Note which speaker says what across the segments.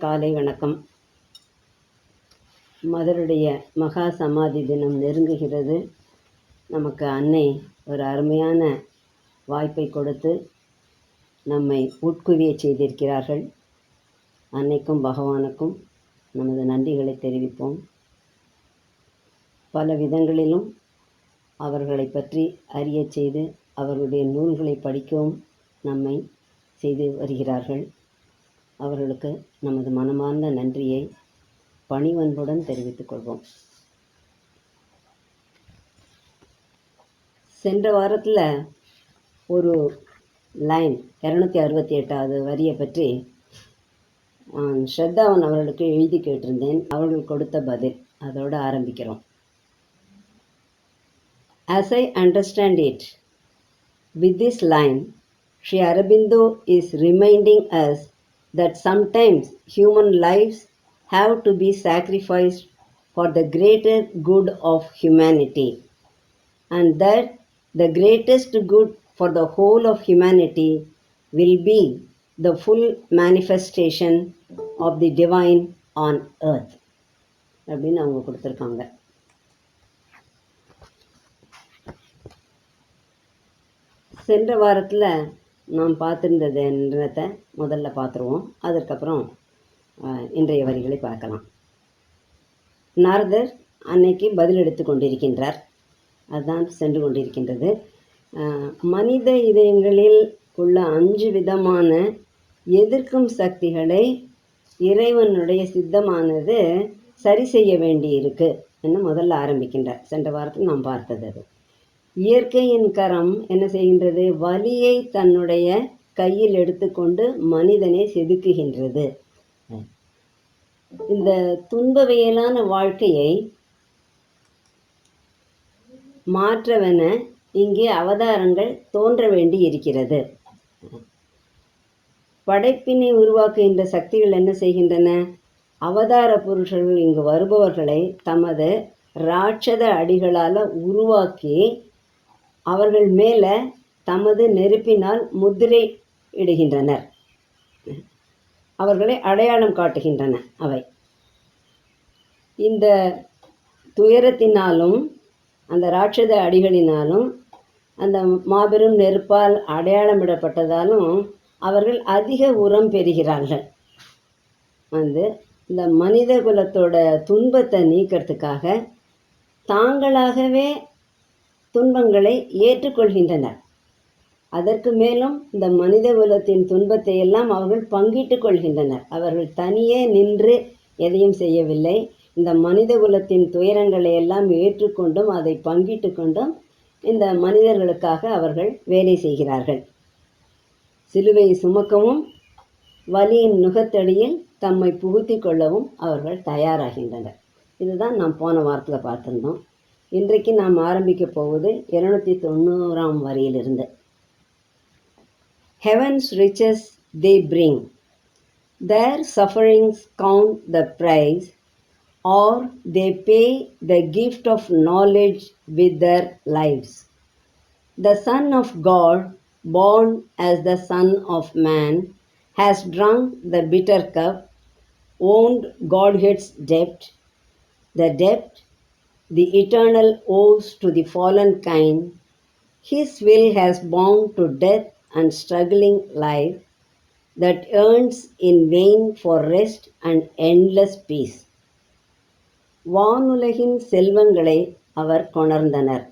Speaker 1: காலை வணக்கம். மதருடைய மகா சமாதி தினம் நெருங்குகிறது. நமக்கு அன்னை ஒரு அருமையான வாய்ப்பை கொடுத்து நம்மை உட்குவிய செய்திருக்கிறார்கள். அன்னைக்கும் பகவானுக்கும் நமது நன்றிகளை தெரிவிப்போம். பல விதங்களிலும் அவர்களை பற்றி அறிய செய்து அவர்களுடைய நூல்களை படிக்கவும் நம்மை செய்து வருகிறார்கள். அவர்களுக்கு நமது மனமார்ந்த நன்றியை பணிவன்புடன் தெரிவித்துக் கொள்வோம். சென்ற வாரத்தில் ஒரு லைன் 268வது வரியை பற்றி ஸ்ரத்தாவன் அவர்களுக்கு எழுதி கேட்டிருந்தேன். அவர்கள் கொடுத்த பதில் அதோடு ஆரம்பிக்கிறோம். As I understand it, with this line, Sri Aurobindo is reminding us that sometimes human lives have to be sacrificed for the greater good of humanity, and that the greatest good for the whole of humanity will be the full manifestation of the divine on earth. அப்படின்னு அவங்க கொடுத்துருக்காங்க. சென்ற வாரத்தில் நாம் பார்த்துருந்தது என்றதை முதல்ல பார்த்துருவோம். அதற்கப்புறம் இன்றைய வரிகளை பார்க்கலாம். நாரதர் அன்னைக்கு பதில் எடுத்து கொண்டிருக்கின்றார். அதுதான் சென்று கொண்டிருக்கின்றது. மனித இதயங்களில் உள்ள 5 விதமான எதிர்க்கும் சக்திகளை இறைவனுடைய சித்தமானது சரி செய்ய வேண்டியிருக்கு என்று முதல்ல ஆரம்பிக்கின்றார். சென்ற வாரத்தில் நாம் பார்த்தது அது. இயற்கையின் கரம் என்ன செய்கின்றது? வலியை தன்னுடைய கையில் எடுத்துக்கொண்டு மனிதனை செதுக்குகின்றது. இந்த துன்பவியலான வாழ்க்கையை மாற்றவென இங்கே அவதாரங்கள் தோன்ற வேண்டி இருக்கிறது. படைப்பினை உருவாக்குகின்ற சக்திகள் என்ன செய்கின்றன? அவதார புருஷர்கள் இங்கு வருபவர்களை தமது ராட்சத அடிகளால் உருவாக்கி அவர்கள் மேலே தமது நெருப்பினால் முத்திரை இடுகின்றனர். அவர்களை அடையாளம் காட்டுகின்றன. அவை இந்த துயரத்தினாலும் அந்த ராட்சத அடிகளினாலும் அந்த மாபெரும் நெருப்பால் அடையாளமிடப்பட்டதாலும் அவர்கள் அதிக உரம் பெறுகிறார்கள். இந்த மனித குலத்தோட துன்பத்தை நீக்கிறதுக்காக தாங்களாகவே துன்பங்களை ஏற்றுக்கொள்கின்றனர். அதற்கு மேலும் இந்த மனித குலத்தின் துன்பத்தை எல்லாம் அவர்கள் பங்கிட்டு கொள்கின்றனர். அவர்கள் தனியே நின்று எதையும் செய்யவில்லை. இந்த மனித குலத்தின் துயரங்களை எல்லாம் ஏற்றுக்கொண்டும் அதை பங்கிட்டு கொண்டும் இந்த மனிதர்களுக்காக அவர்கள் வேலை செய்கிறார்கள். சிலுவை சுமக்கவும் வலியின் நுகத்தடியில் தம்மை புகுத்தி கொள்ளவும் அவர்கள் தயாராகின்றனர். இதுதான் நாம் போன வாரத்தில் பார்த்துருந்தோம். இன்றைக்கு நாம் ஆரம்பிக்க போவது 290ஆம் வரியிலிருந்து. Heaven's riches they bring, their sufferings count the price, or they pay the gift of knowledge with their lives. The Son of God, born as the Son of Man, has drunk the bitter cup, owned Godhead's debt, the debt the eternal owes to the fallen kind. His will has bound to death and struggling life that yearns in vain for rest and endless peace. வானுலகின் செல்வங்களை அவர் கொணர்ந்தனர்,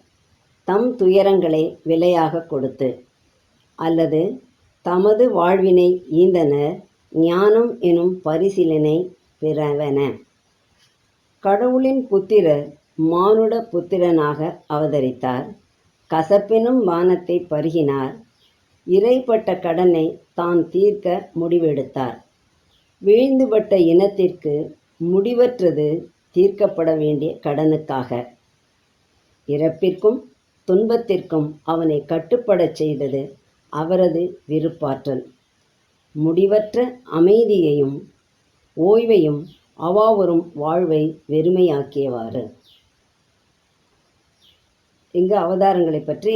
Speaker 1: தம் துயரங்களை விலையாக கொடுத்து, அல்லது தமது வாழ்வினை ஈந்தனர், ஞானம் எனும் பரிசிலனை பிறவன. கடவுளின் புத்திரர் மானுட புத்திரனாக அவதரித்தார், கசப்பெனும் வானத்தை பருகினார், இறைப்பட்ட கடனை தான் தீர்க்க முடிவெடுத்தார். வீழ்ந்துபட்ட இனத்திற்கு முடிவற்றது தீர்க்கப்பட வேண்டிய கடனுக்காக. இறப்பிற்கும் துன்பத்திற்கும் அவனை கட்டுப்படச் செய்தது அவரது விருப்பாற்றல். முடிவற்ற அமைதியையும் ஓய்வையும் அவாவரும் வாழ்வை வெறுமையாக்கியவாறு. இங்கு அவதாரங்களை பற்றி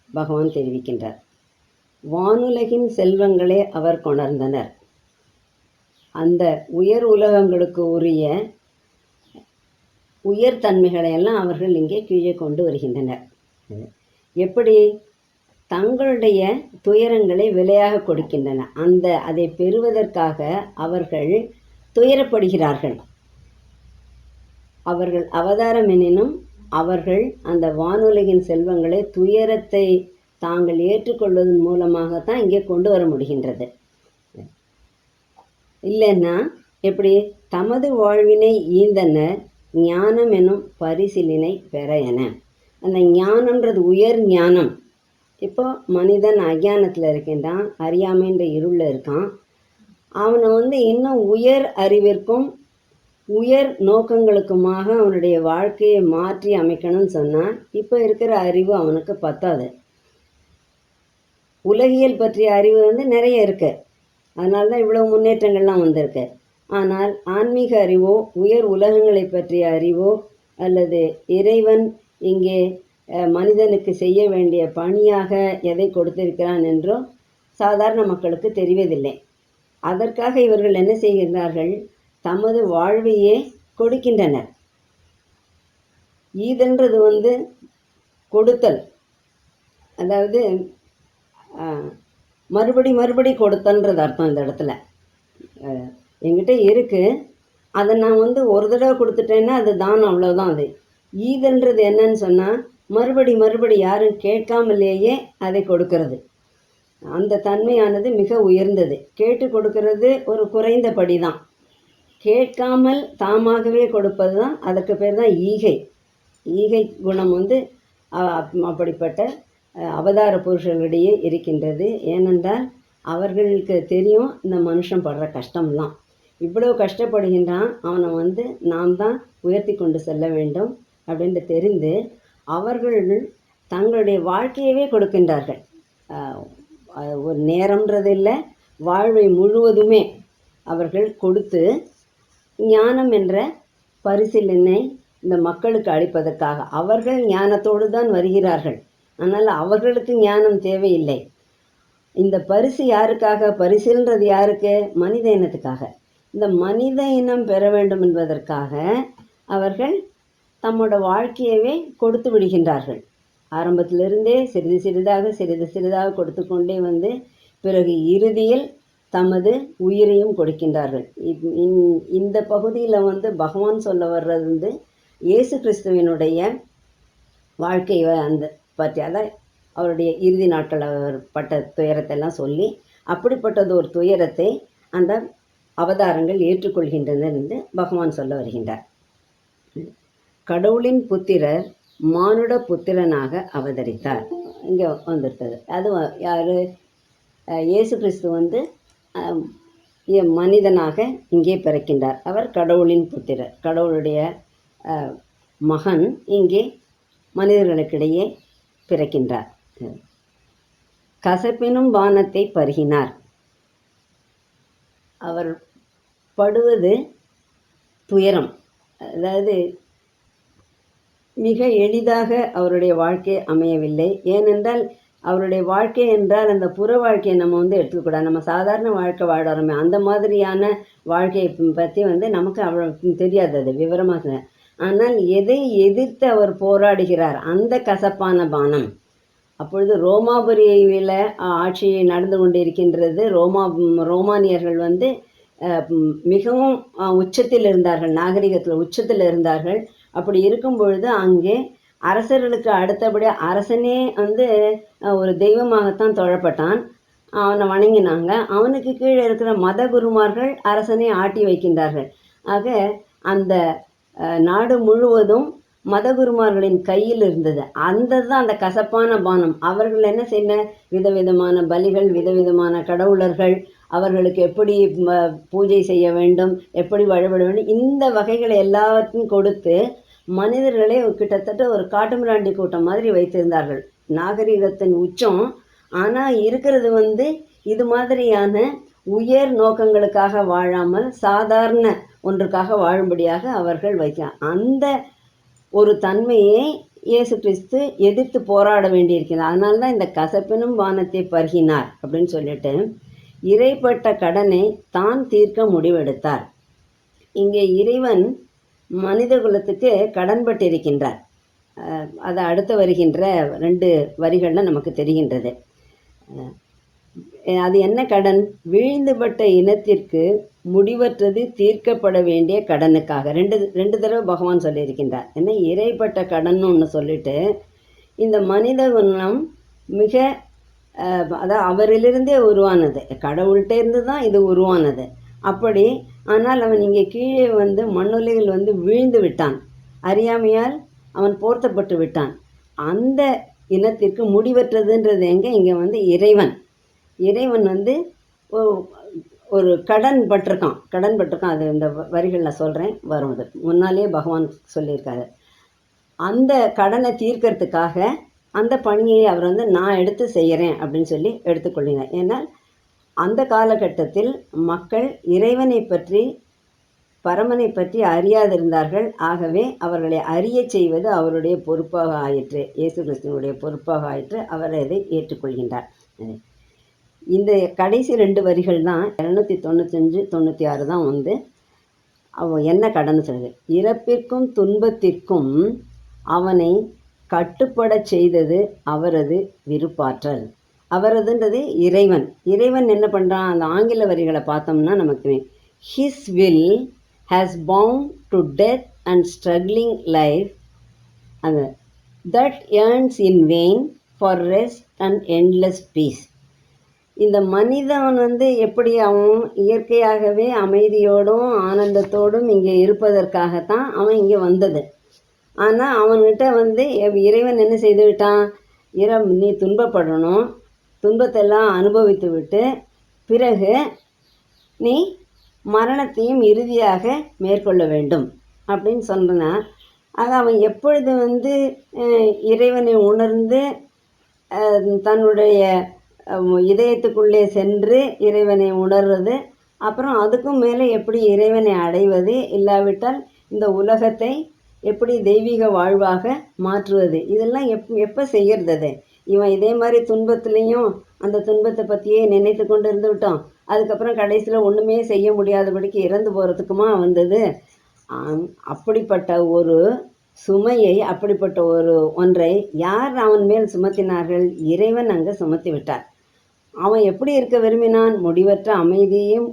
Speaker 1: பகவான் தெரிவிக்கின்றார். வானுலகின் செல்வங்களை அவர் கொணர்ந்தனர். அந்த உயர் உலகங்களுக்கு உரிய உயர் தன்மைகளை எல்லாம் அவர்கள் இங்கே கீழே கொண்டு வருகின்றனர். எப்படி? தங்களுடைய துயரங்களை விலையாக கொடுக்கின்றன. அதை பெறுவதற்காக அவர்கள் துயரப்படுகிறார்கள். அவர்கள் அவதாரம் எனினும் அவர்கள் அந்த வானுலகின் செல்வங்களை துயரத்தை தாங்கள் ஏற்றுக்கொள்வதன் மூலமாகத்தான் இங்கே கொண்டு வர முடிகின்றது. இல்லைன்னா எப்படி? தமது வாழ்வினை ஈந்தனர் ஞானம் எனும் பரிசிலினை பெற என. அந்த ஞானம்ன்றது உயர் ஞானம். இப்போ மனிதன் அஞ்ஞானத்தில் இருக்கின்றான், அறியாமைன்ற இருளில் இருக்கான். அவனை இன்னும் உயர் அறிவிற்கும் உயர் நோக்கங்களுக்குமாக அவனுடைய வாழ்க்கையை மாற்றி அமைக்கணும்னு சொன்னால் இப்போ இருக்கிற அறிவு அவனுக்கு பத்தாது. உலகியல் பற்றிய அறிவு நிறைய இருக்குது, அதனால தான் இவ்வளோ முன்னேற்றங்கள்லாம் வந்திருக்கு. ஆனால் ஆன்மீக அறிவோ உயர் உலகங்களை பற்றிய அறிவோ அல்லது இறைவன் இங்கே மனிதனுக்கு செய்ய வேண்டிய பணியாக எதை கொடுத்திருக்கிறான் என்றோ சாதாரண மக்களுக்கு தெரிவதில்லை. அதற்காக இவர்கள் என்ன செய்கின்றார்கள்? தமது வாழ்வையே கொடுக்கின்றனர். ஈதன்றது கொடுத்தல், அதாவது மறுபடி கொடுத்தல்ன்றது அர்த்தம். இந்த இடத்துல என்கிட்ட இருக்குது, அதை நான் ஒரு தடவை கொடுத்துட்டேன்னா அது தான், அவ்வளோதான். அது ஈதன்றது என்னன்னு சொன்னால் மறுபடி யாரும் கேட்காமலேயே அதை கொடுக்கறது. அந்த தன்மையானது மிக உயர்ந்தது. கேட்டு கொடுக்கறது ஒரு குறைந்தபடி தான். கேட்காமல் தாமாகவே கொடுப்பது தான், அதற்கு பேர் தான் ஈகை. ஈகை குணம் அப்படிப்பட்ட அவதார புருஷர்களிடையே இருக்கின்றது. ஏனென்றால் அவர்களுக்கு தெரியும் இந்த மனுஷன் படுற கஷ்டம்லாம். இவ்வளோ கஷ்டப்படுகின்றான், அவனை நாம் தான் உயர்த்தி கொண்டு செல்ல வேண்டும் அப்படின்ட்டு தெரிந்து அவர்கள் தங்களுடைய வாழ்க்கையவே கொடுக்கின்றார்கள். ஒரு நேரம்ன்றது இல்லை, வாழ்வை முழுவதுமே அவர்கள் கொடுத்து ஞானம் என்ற பரிசிலினை இந்த மக்களுக்கு அளிப்பதற்காக. அவர்கள் ஞானத்தோடு தான் வருகிறார்கள், ஆனால் அவர்களுக்கு ஞானம் தேவையில்லை. இந்த பரிசு யாருக்காக? பரிசில்ன்றது யாருக்கு? மனித இனத்துக்காக. இந்த மனித இனம் பெற வேண்டும் என்பதற்காக அவர்கள் தம்மோட வாழ்க்கையவே கொடுத்து விடுகின்றார்கள். ஆரம்பத்திலிருந்தே சிறிது சிறிதாக கொடுத்து கொண்டே பிறகு இறுதியில் தமது உயிரையும் கொடுக்கின்றார்கள். இந்த பகுதியில் பகவான் சொல்ல வர்றது இயேசு கிறிஸ்துவினுடைய வாழ்க்கையை பற்றி, அதான் அவருடைய இறுதி நாட்கள் அவர் பட்ட துயரத்தெல்லாம் சொல்லி, அப்படிப்பட்டது ஒரு துயரத்தை அந்த அவதாரங்கள் ஏற்றுக்கொள்கின்றன என்று பகவான் சொல்ல வருகின்றார். கடவுளின் புத்திரர் மானுட புத்திரனாக அவதரித்தார். இங்கே வந்துருத்தது அது யார்? இயேசு கிறிஸ்து மனிதனாக இங்கே பிறக்கின்றார். அவர் கடவுளின் புத்திரர், கடவுளுடைய மகன் இங்கே மனிதர்களுக்கிடையே பிறக்கின்றார். கசப்பினும் பானத்தை பருகினார். அவர் படுவது துயரம், அதாவது மிக எளிதாக அவருடைய வாழ்க்கை அமையவில்லை. ஏனென்றால் அவருடைய வாழ்க்கை என்றால் அந்த புற வாழ்க்கையை நம்ம எடுத்துக்கூடாது. நம்ம சாதாரண வாழ்க்கை வாழறோமே, அந்த மாதிரியான வாழ்க்கையை பற்றி நமக்கு அவ்வளோ தெரியாது, அது விவரமாக. ஆனால் எதை எதிர்த்து அவர் போராடுகிறார், அந்த கசப்பான பானம். அப்பொழுது ரோமாபுரியில் ஆட்சி நடந்து கொண்டு இருக்கின்றது. ரோமானியர்கள் மிகவும் உச்சத்தில் இருந்தார்கள், நாகரிகத்தில் உச்சத்தில் இருந்தார்கள். அப்படி இருக்கும் பொழுது அங்கே அரசர்களுக்கு அடுத்தபடியாக அரசனே ஒரு தெய்வமாகத்தான் தொழப்பட்டான். அவனை வணங்கினாங்க. அவனுக்கு கீழே இருக்கிற மத குருமார்கள் அரசனை ஆட்டி வைக்கின்றார்கள். ஆக அந்த நாடு முழுவதும் மதகுருமார்களின் கையில் இருந்தது. தான் அந்த கசப்பான பானம். அவர்கள் என்ன செய்ய, விதவிதமான பலிகள், விதவிதமான கடவுளர்கள், அவர்களுக்கு எப்படி பூஜை செய்ய வேண்டும், எப்படி வழிபட வேண்டும், இந்த வகைகளை எல்லாத்தையும் கொடுத்து மனிதர்களை கிட்டத்தட்ட ஒரு காட்டுமிராண்டி கூட்டம் மாதிரி வைத்திருந்தார்கள். நாகரிகத்தின் உச்சம். ஆனால் இருக்கிறது இது மாதிரியான உயர் நோக்கங்களுக்காக வாழாமல் சாதாரண ஒன்றுக்காக வாழும்படியாக அவர்கள் வைக்கிறார். அந்த ஒரு தன்மையை இயேசு கிறிஸ்து எதிர்த்து போராட வேண்டியிருக்கிறார். அதனால தான் இந்த கசப்பினும் பானத்தை பருகினார் அப்படின்னு சொல்லிட்டு, இறைப்பட்ட கடனை தான் தீர்க்க முடிவெடுத்தார். இங்கே இறைவன் மனித குலத்துக்கு கடன்பட்டிருக்கின்றார். அது அடுத்து வருகின்ற 2 வரிகளில் நமக்கு தெரிகின்றது. அது என்ன கடன்? வீழ்ந்துபட்ட இனத்திற்கு முடிவற்றது தீர்க்கப்பட வேண்டிய கடனுக்காக. ரெண்டு தடவை பகவான் சொல்லியிருக்கின்றார். என்ன இறைப்பட்ட கடன் ஒன்று சொல்லிட்டு, இந்த மனித குலம் மிக அதாவது அவரிலிருந்தே உருவானது, கடவுள்கிட்ட இருந்து தான் இது உருவானது. அப்படி ஆனால் அவன் இங்கே கீழே வந்து மண்ணுலகில் வந்து வீழ்ந்து விட்டான். அறியாமையால் அவன் போர்த்தப்பட்டு விட்டான். அந்த இனத்திற்கு முடிவற்றதுன்றது எங்கே? இங்கே வந்து இறைவன் வந்து ஒரு கடன் பட்டிருக்கான். அது இந்த வரிகளில் சொல்கிறேன், வரும். அது முன்னாலேயே பகவான் சொல்லியிருக்காரு. அந்த கடனை தீர்க்கறதுக்காக அந்த பணியை அவர் வந்து நான் எடுத்து செய்கிறேன் அப்படின்னு சொல்லி எடுத்துக்கொள்ளினார். ஏன்னா அந்த காலகட்டத்தில் மக்கள் இறைவனை பற்றி, பரமனை பற்றி அறியாதிருந்தார்கள். ஆகவே அவர்களை அறிய செய்வது அவருடைய பொறுப்பாக ஆயிற்று. இயேசு கிறிஸ்துவனுடைய பொறுப்பாக ஆயிற்று. அவர் அதை ஏற்றுக்கொள்கின்றார். இந்த கடைசி 2 வரிகள் தான் 295, 96 தான் வந்து அவன் என்ன கடன் சொல்லுது. இறப்பிற்கும் துன்பத்திற்கும் அவனை கட்டுப்பட செய்தது அவரது விருப்பாற்றல். அவரதுன்றது இறைவன் என்ன பண்ணுறான்? அந்த ஆங்கில வரிகளை பார்த்தோம்னா நமக்கு his will has bound to death and struggling life அந்த that earns in vain for rest and endless peace. இந்த மனிதன் வந்து எப்படி அவன் இயற்கையாகவே அமைதியோடும் ஆனந்தத்தோடும் இங்கே இருப்பதற்காகத்தான் அவன் இங்கே வந்தது. ஆனால் அவன்கிட்ட வந்து இறைவன் என்ன செய்து விட்டான்? நீ துன்பப்படணும், துன்பத்தெல்லாம் அனுபவித்து விட்டு பிறகு நீ மரணத்தையும் இறுதியாக மேற்கொள்ள வேண்டும் அப்படின்னு சொன்னா, ஆக அவன் எப்பொழுது வந்து இறைவனை உணர்ந்து தன்னுடைய இதயத்துக்குள்ளே சென்று இறைவனை உணர்வது, அப்புறம் அதுக்கும் மேலே எப்படி இறைவனை அடைவது, இல்லாவிட்டால் இந்த உலகத்தை எப்படி தெய்வீக வாழ்வாக மாற்றுவது, இதெல்லாம் எப்போ செய்கிறது? இவன் இதே மாதிரி துன்பத்துலேயும் அந்த துன்பத்தை பற்றியே நினைத்து கொண்டு இருந்து விட்டோம். அதுக்கப்புறம் கடைசியில் ஒன்றுமே செய்ய முடியாதபடிக்கு இறந்து போகிறதுக்குமா வந்தது? அப்படிப்பட்ட ஒரு சுமையை, அப்படிப்பட்ட ஒன்றை யார் அவன் மேல் சுமத்தினார்கள்? இறைவன் அங்கே சுமத்தி விட்டார். அவன் எப்படி இருக்க விரும்பினான்? முடிவற்ற அமைதியையும்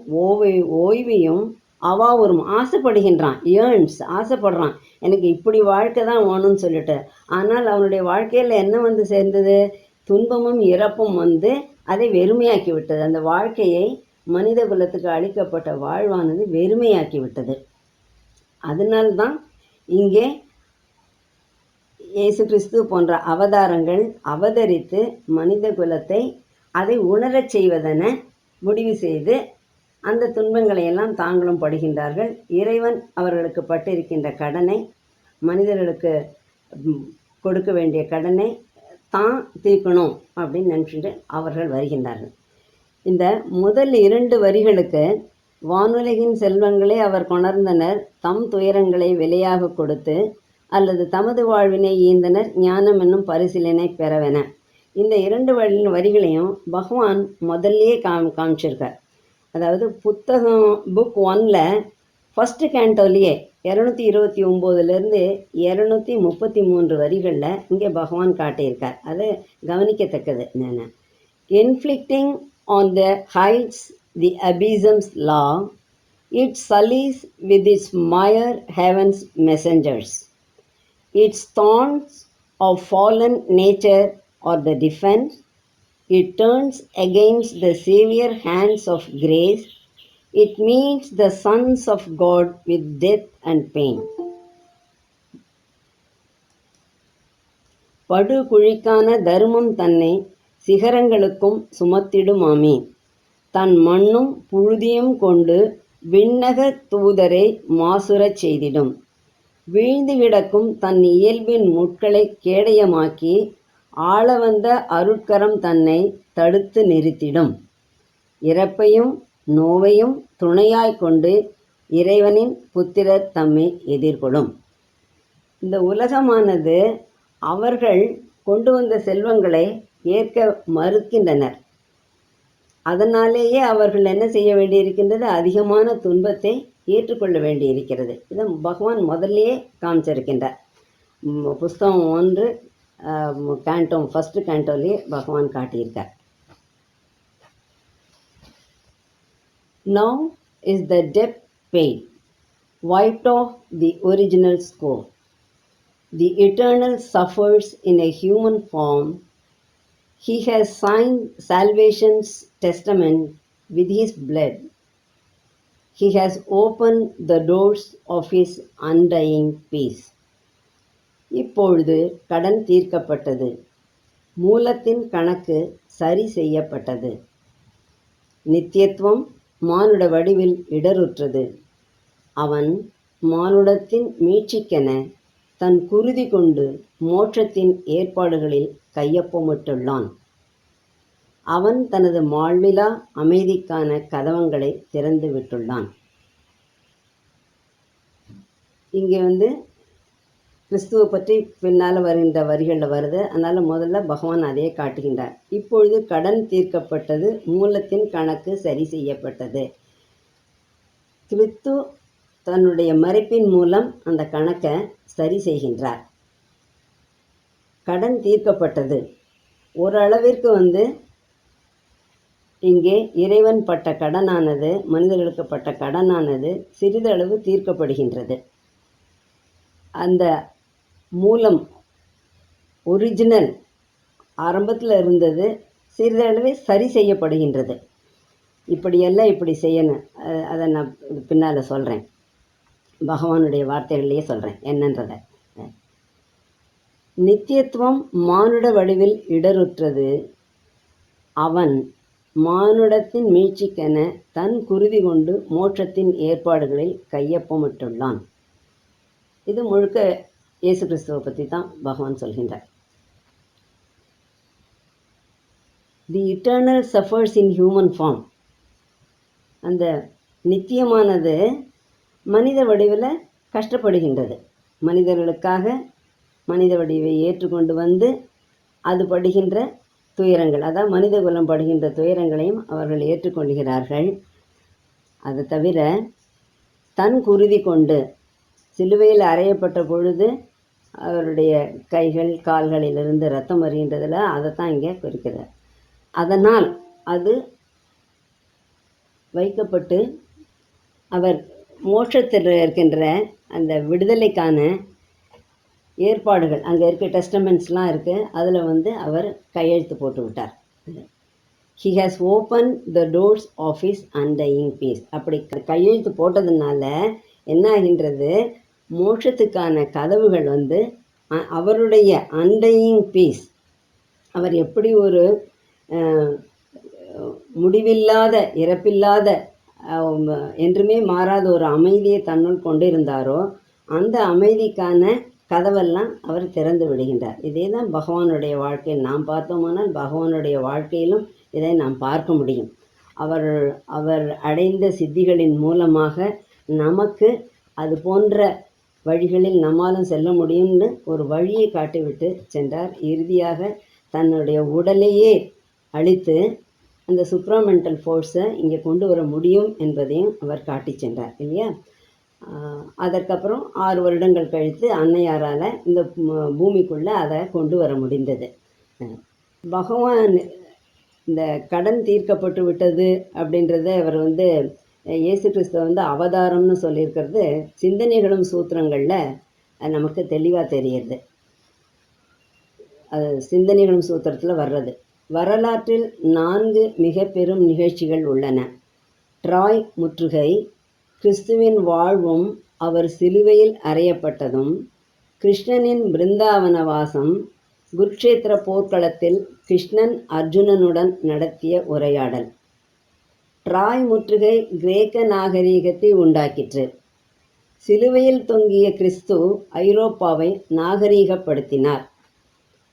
Speaker 1: ஓய்வையும் அவாவுறும் ஆசைப்படுகின்றான். ஆசைப்படுறான், எனக்கு இப்படி வாழ்க்கை தான் வேணும்னு சொல்லிட்டு. ஆனால் அவனுடைய வாழ்க்கையில் என்ன வந்து சேர்ந்தது? துன்பமும் இறப்பும் வந்து அதை வெறுமையாக்கி விட்டது. அந்த வாழ்க்கையை, மனித குலத்துக்கு அளிக்கப்பட்ட வாழ்வானது வெறுமையாக்கி விட்டது. அதனால்தான் இங்கே இயேசு கிறிஸ்து போன்ற அவதாரங்கள் அவதரித்து மனித குலத்தை அதை உணரச் செய்வதென முடிவு செய்து அந்த துன்பங்களை எல்லாம் தாங்களும் படுகின்றார்கள். இறைவன் அவர்களுக்கு பட்டிருக்கின்ற கடனை, மனிதர்களுக்கு கொடுக்க வேண்டிய கடனை தான் தீர்க்கணும் அப்படின்னு நினச்சிட்டு அவர்கள் வருகின்றார்கள். இந்த முதல் 2 வரிகளுக்கு வானுலகின் செல்வங்களை அவர் கொணர்ந்தனர், தம் துயரங்களை விலையாக கொடுத்து, அல்லது தமது வாழ்வினை ஈந்தனர், ஞானம் என்னும் பரிசிலனை பெறவென. இந்த 2 வரிகளையும் பகவான் முதல்லையே காமிச்சிருக்கார். அதாவது புத்தகம் புக் 1ல் ஃபஸ்ட்டு கேண்டோலையே 229லேருந்து 233 வரிகளில் இங்கே பகவான் காட்டியிருக்கார். அது கவனிக்கத்தக்கது என்னென்ன. Inflicting on the heights the abysm's law, it sullies with its mire heaven's messengers, its thorns of fallen nature or the defense, it turns against the severe hands of grace, it meets the sons of God with death and pain. படுகுழிக்கான தருமம் தன்னை சிகரங்களுக்கும் சுமத்திடுமாமே, தன் மண்ணும் புழுதியும் கொண்டு விண்ணக தூதரை மாசுரச் செய்திடும், வீழ்ந்து கிடக்கும் தன் இயல்பின் முட்களை கேடயமாக்கி ஆளவந்த அருட்கரம் தன்னை தடுத்து நிறுத்திடும், இறப்பையும் நோவையும் துணையாய் கொண்டு இறைவனின் புத்திரர் தம்மை எதிர்கொள்ளும். இந்த உலகமானது அவர்கள் கொண்டு வந்த செல்வங்களை ஏற்க மறுக்கின்றனர். அதனாலேயே அவர்கள் என்ன செய்ய வேண்டியிருக்கின்றது, அதிகமான துன்பத்தை ஏற்றுக்கொள்ள வேண்டியிருக்கிறது. இதை பகவான் முதல்லையே காமிச்சிருக்கின்றார். புஸ்தகம் 1 கேண்டோ ஃபஸ்ட்டு கேண்டோலேயே பகவான் காட்டியிருக்கார். Now is the debt paid, wiped off the original score. The Eternal suffers in a human form. He has signed salvation's testament with his blood. He has opened the doors of his undying peace. இப்பொழுது கடன் தீர்க்கப்பட்டது, மூலத்தின் கணக்கு சரி செய்யப்பட்டது, நித்தியத்துவம் மானுட வடிவில் இடருற்றது. அவன் மானுடத்தின் மீட்சிக்கென தன் குருதி கொண்டு மோட்சத்தின் ஏற்பாடுகளில் கையொப்பமிட்டுள்ளான். அவன் தனது மாழ்விலா அமைதிக்கான கதவங்களை திறந்து விட்டுள்ளான். இங்கே கிறிஸ்துவை பற்றி பின்னால் வருகின்ற வரிகளில் வருது. அதனால் முதல்ல பகவான் அதையே காட்டுகின்றார். இப்பொழுது கடன் தீர்க்கப்பட்டது, மூலத்தின் கணக்கு சரி செய்யப்பட்டது. கிறிஸ்து தன்னுடைய மறைப்பின் மூலம் அந்த கணக்கை சரி செய்கின்றார். கடன் தீர்க்கப்பட்டது. ஓரளவிற்கு இங்கே இறைவன் பட்ட கடனானது, மனிதர்களுக்கு பட்ட கடனானது சிறிதளவு தீர்க்கப்படுகின்றது. அந்த மூலம் ஒரிஜினல் ஆரம்பத்தில் இருந்தது சிறிதளவே சரி செய்யப்படுகின்றது. இப்படியெல்லாம் இப்படி செய்யணும், அதை நான் பின்னால் சொல்கிறேன். பகவானுடைய வார்த்தைகள்லேயே சொல்கிறேன் என்னன்றதை. நித்தியத்துவம் மானுட வடிவில் இடருற்றது. அவன் மானுடத்தின் மீட்சிக்கென தன் குருதி கொண்டு மோட்சத்தின் ஏற்பாடுகளில் கையொப்பமிட்டுள்ளான். இது முழுக்க இயேசு கிறிஸ்துவை பற்றி தான் பகவான் சொல்கின்றார். The eternal suffers in human form. அந்த நித்தியமானது மனித வடிவில் கஷ்டப்படுகின்றது. மனிதர்களுக்காக மனித வடிவை ஏற்றுக்கொண்டு அது படுகின்ற துயரங்கள், அதாவது மனித குலம் படுகின்ற துயரங்களையும் அவர்கள் ஏற்றுக்கொள்கிறார்கள். அது தவிர தன் குருதி கொண்டு சிலுவையில் அறையப்பட்ட பொழுது அவருடைய கைகள் கால்களிலிருந்து ரத்தம் வருகின்றதில் அதைத்தான் இங்கே குறிக்கிறார். அதனால் அது வைக்கப்பட்டு அவர் மோட்சத்தில் இருக்கின்ற அந்த விடுதலைக்கான ஏற்பாடுகள், அங்கே இருக்க டெஸ்டமெண்ட்ஸ்லாம் இருக்குது, அதில் அவர் கையெழுத்து போட்டு விட்டார். He has opened the doors of his undying peace. அப்படி கையெழுத்து போட்டதுனால என்ன ஆகின்றது, மோட்சத்துக்கான கதவுகள் அவருடைய அன்டையிங் பீஸ், அவர் எப்படி ஒரு முடிவில்லாத இறப்பில்லாத என்றுமே மாறாத ஒரு அமைதியை தன்னுள் கொண்டிருந்தாரோ அந்த அமைதிக்கான கதவெல்லாம் அவர் திறந்து விடுகின்றார். இதே தான் பகவானுடைய வாழ்க்கையில் நாம் பார்த்தோமானால் பகவானுடைய வாழ்க்கையிலும் இதை நாம் பார்க்க முடியும். அவர் அடைந்த சித்திகளின் மூலமாக நமக்கு அது போன்ற வழிகளில் நம்மாலும் செல்ல முடியும்னு ஒரு வழியை காட்டிவிட்டு சென்றார். இறுதியாக தன்னுடைய உடலையே அழித்து அந்த சுப்ராமெண்டல் ஃபோர்ஸை இங்கே கொண்டு வர முடியும் என்பதையும் அவர் காட்டி சென்றார் இல்லையா. அதற்கப்புறம் 6 வருடங்கள் கழித்து அன்னையாரால் இந்த பூமிக்குள்ளே அதை கொண்டு வர முடிந்தது. பகவான் இந்த கடன் தீர்க்கப்பட்டு விட்டது அப்படின்றத அவர் இயேசு கிறிஸ்துவ அவதாரம்னு சொல்லியிருக்கிறது சிந்தனைகளும் சூத்திரங்களில் நமக்கு தெளிவாக தெரியுது. அது சிந்தனைகளும் சூத்திரத்தில் வர்றது. வரலாற்றில் 4 மிக பெரும் நிகழ்ச்சிகள் உள்ளன. ட்ராய் முற்றுகை, கிறிஸ்துவின் வாழ்வும் அவர் சிலுவையில் அறையப்பட்டதும், கிருஷ்ணனின் பிருந்தாவன வாசம், குருட்சேத்திர போர்க்களத்தில் கிருஷ்ணன் அர்ஜுனனுடன் நடத்திய உரையாடல். ட்ராய் முற்றுகை கிரேக்க நாகரீகத்தை உண்டாக்கிற்று. சிலுவையில் தொங்கிய கிறிஸ்து ஐரோப்பாவை நாகரீகப்படுத்தினார்.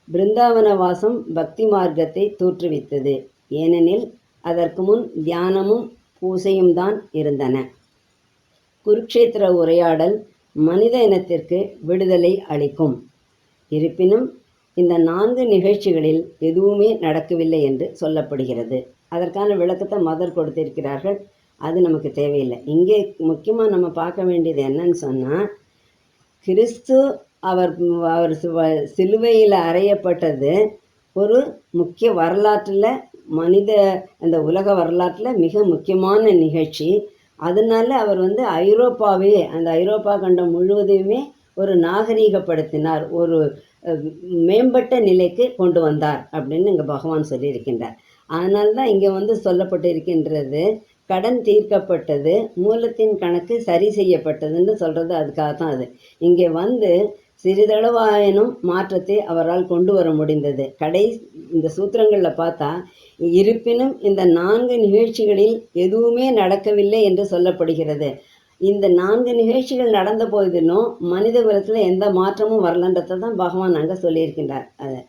Speaker 1: பிருந்தாவன வாசம் பக்தி மார்க்கத்தை தோற்றுவித்தது. ஏனெனில் அதற்கு முன் தியானமும் பூசையும் தான் இருந்தன. குருட்சேத்திர உரையாடல் மனித இனத்திற்கு விடுதலை அளிக்கும். இருப்பினும் இந்த 4 நிகழ்ச்சிகளில் எதுவுமே நடக்கவில்லை என்று சொல்லப்படுகிறது. அதற்கான விளக்கத்தை மதர் கொடுத்திருக்கிறார்கள். அது நமக்கு தேவையில்லை. இங்கே முக்கியமாக நம்ம பார்க்க வேண்டியது என்னன்னு சொன்னால், கிறிஸ்து அவர் அவர் சிலுவையில் அறையப்பட்டது ஒரு முக்கிய வரலாற்றில், மனித இந்த உலக வரலாற்றில் மிக முக்கியமான நிகழ்ச்சி. அதனால அவர் ஐரோப்பாவே, அந்த ஐரோப்பா கண்டம் முழுவதையுமே ஒரு நாகரீகப்படுத்தினார், ஒரு மேம்பட்ட நிலைக்கு கொண்டு வந்தார் அப்படின்னு இங்கே பகவான் சொல்லியிருக்கின்றார். அதனால்தான் இங்கே சொல்லப்பட்டு இருக்கின்றது, கடன் தீர்க்கப்பட்டது, மூலத்தின் கணக்கு சரி செய்யப்பட்டதுன்னு சொல்கிறது அதுக்காக தான். அது இங்கே சிறிதளவாயினும் மாற்றத்தை அவரால் கொண்டு வர முடிந்தது. இந்த சூத்திரங்களில் பார்த்தா, இருப்பினும் இந்த 4 நிகழ்ச்சிகளில் எதுவுமே நடக்கவில்லை என்று சொல்லப்படுகிறது. இந்த 4 நிகழ்ச்சிகள் நடந்த போதிலும் மனித குலத்தில் எந்த மாற்றமும் வரலன்றதை தான் பகவான் அங்கே சொல்லியிருக்கின்றார். அது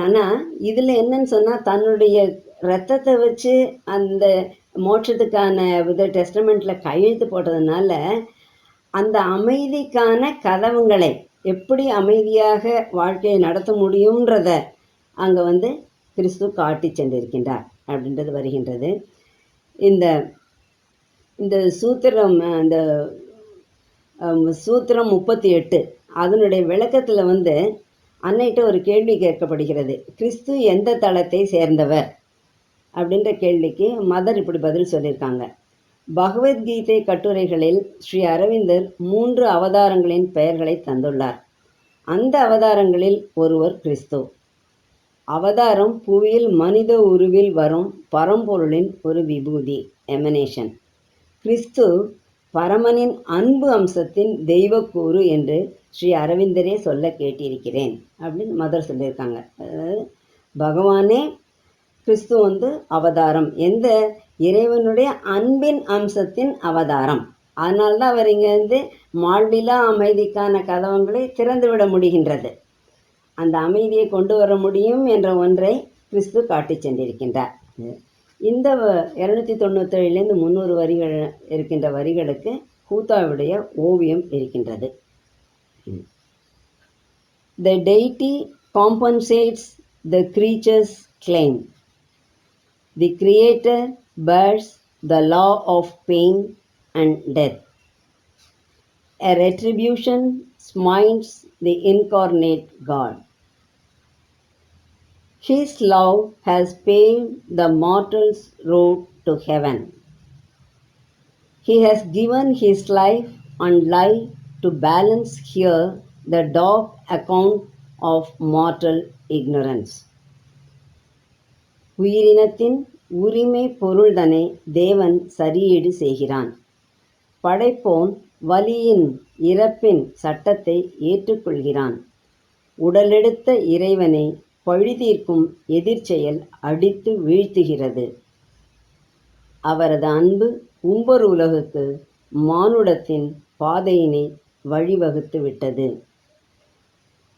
Speaker 1: ஆனால் இதில் என்னன்னு சொன்னால், தன்னுடைய ரத்தத்தை வச்சு அந்த மோட்சத்துக்கான டெஸ்டமெண்ட்டில் கையெழுத்து போட்டதுனால, அந்த அமைதிக்கான கதவுங்களை எப்படி அமைதியாக வாழ்க்கையை நடத்த முடியுன்றத அங்கே கிறிஸ்து காட்டி சென்றிருக்கின்றார் அப்படின்றது வருகின்றது. இந்த இந்த சூத்திரம் இந்த சூத்திரம் 38 அதனுடைய விளக்கத்தில் அன்னைகிட்ட ஒரு கேள்வி கேட்கப்படுகிறது. கிறிஸ்து எந்த தளத்தை சேர்ந்தவர் அப்படின்ற கேள்விக்கு மதர் இப்படி பதில் சொல்லியிருக்காங்க. பகவத்கீதை கட்டுரைகளில் ஸ்ரீ அரவிந்தர் 3 அவதாரங்களின் பெயர்களை தந்துள்ளார். அந்த அவதாரங்களில் ஒருவர் கிறிஸ்து. அவதாரம் புவியில் மனித உருவில் வரும் பரம்பொருளின் ஒரு விபூதி, எமனேஷன். கிறிஸ்து பரமனின் அன்பு அம்சத்தின் தெய்வக்கூறு என்று ஸ்ரீ அரவிந்தரே சொல்ல கேட்டிருக்கிறேன் அப்படின்னு மதர் சொல்லியிருக்காங்க. அதாவது பகவானே கிறிஸ்து அவதாரம், எந்த இறைவனுடைய அன்பின் அம்சத்தின் அவதாரம். அதனால்தான் அவர் இங்கே மாண்பிலா அமைதிக்கான கதவுகளை திறந்துவிட முடிகின்றது. அந்த அமைதியை கொண்டு வர முடியும் என்ற ஒன்றை கிறிஸ்து காட்டி சென்றிருக்கின்றார். இந்த 297லேருந்து 300 வரிகள் இருக்கின்ற வரிகளுக்கு கூத்தாவுடைய ஓவியம் இருக்கின்றது. The deity compensates the creature's claim. The creator bears the law of pain and death. A retribution smites the incarnate God. His love has paved the mortal's road to heaven. He has given his life and life to balance here the dark account of mortal ignorance. உயிரினத்தின் உரிமை பொருள்தனை தேவன் சரியீடு செய்கிறான். படைப்போன் வலியின் இறப்பின் சட்டத்தை ஏற்றுக்கொள்கிறான். உடலெடுத்த இறைவனை பழிதீர்க்கும் எதிர்ச்செயல் அடித்து வீழ்த்துகிறது. அவரது அன்பு உம்பர் உலகுக்கு மானுடத்தின் பாதையினை வழிவகுத்து விட்டது.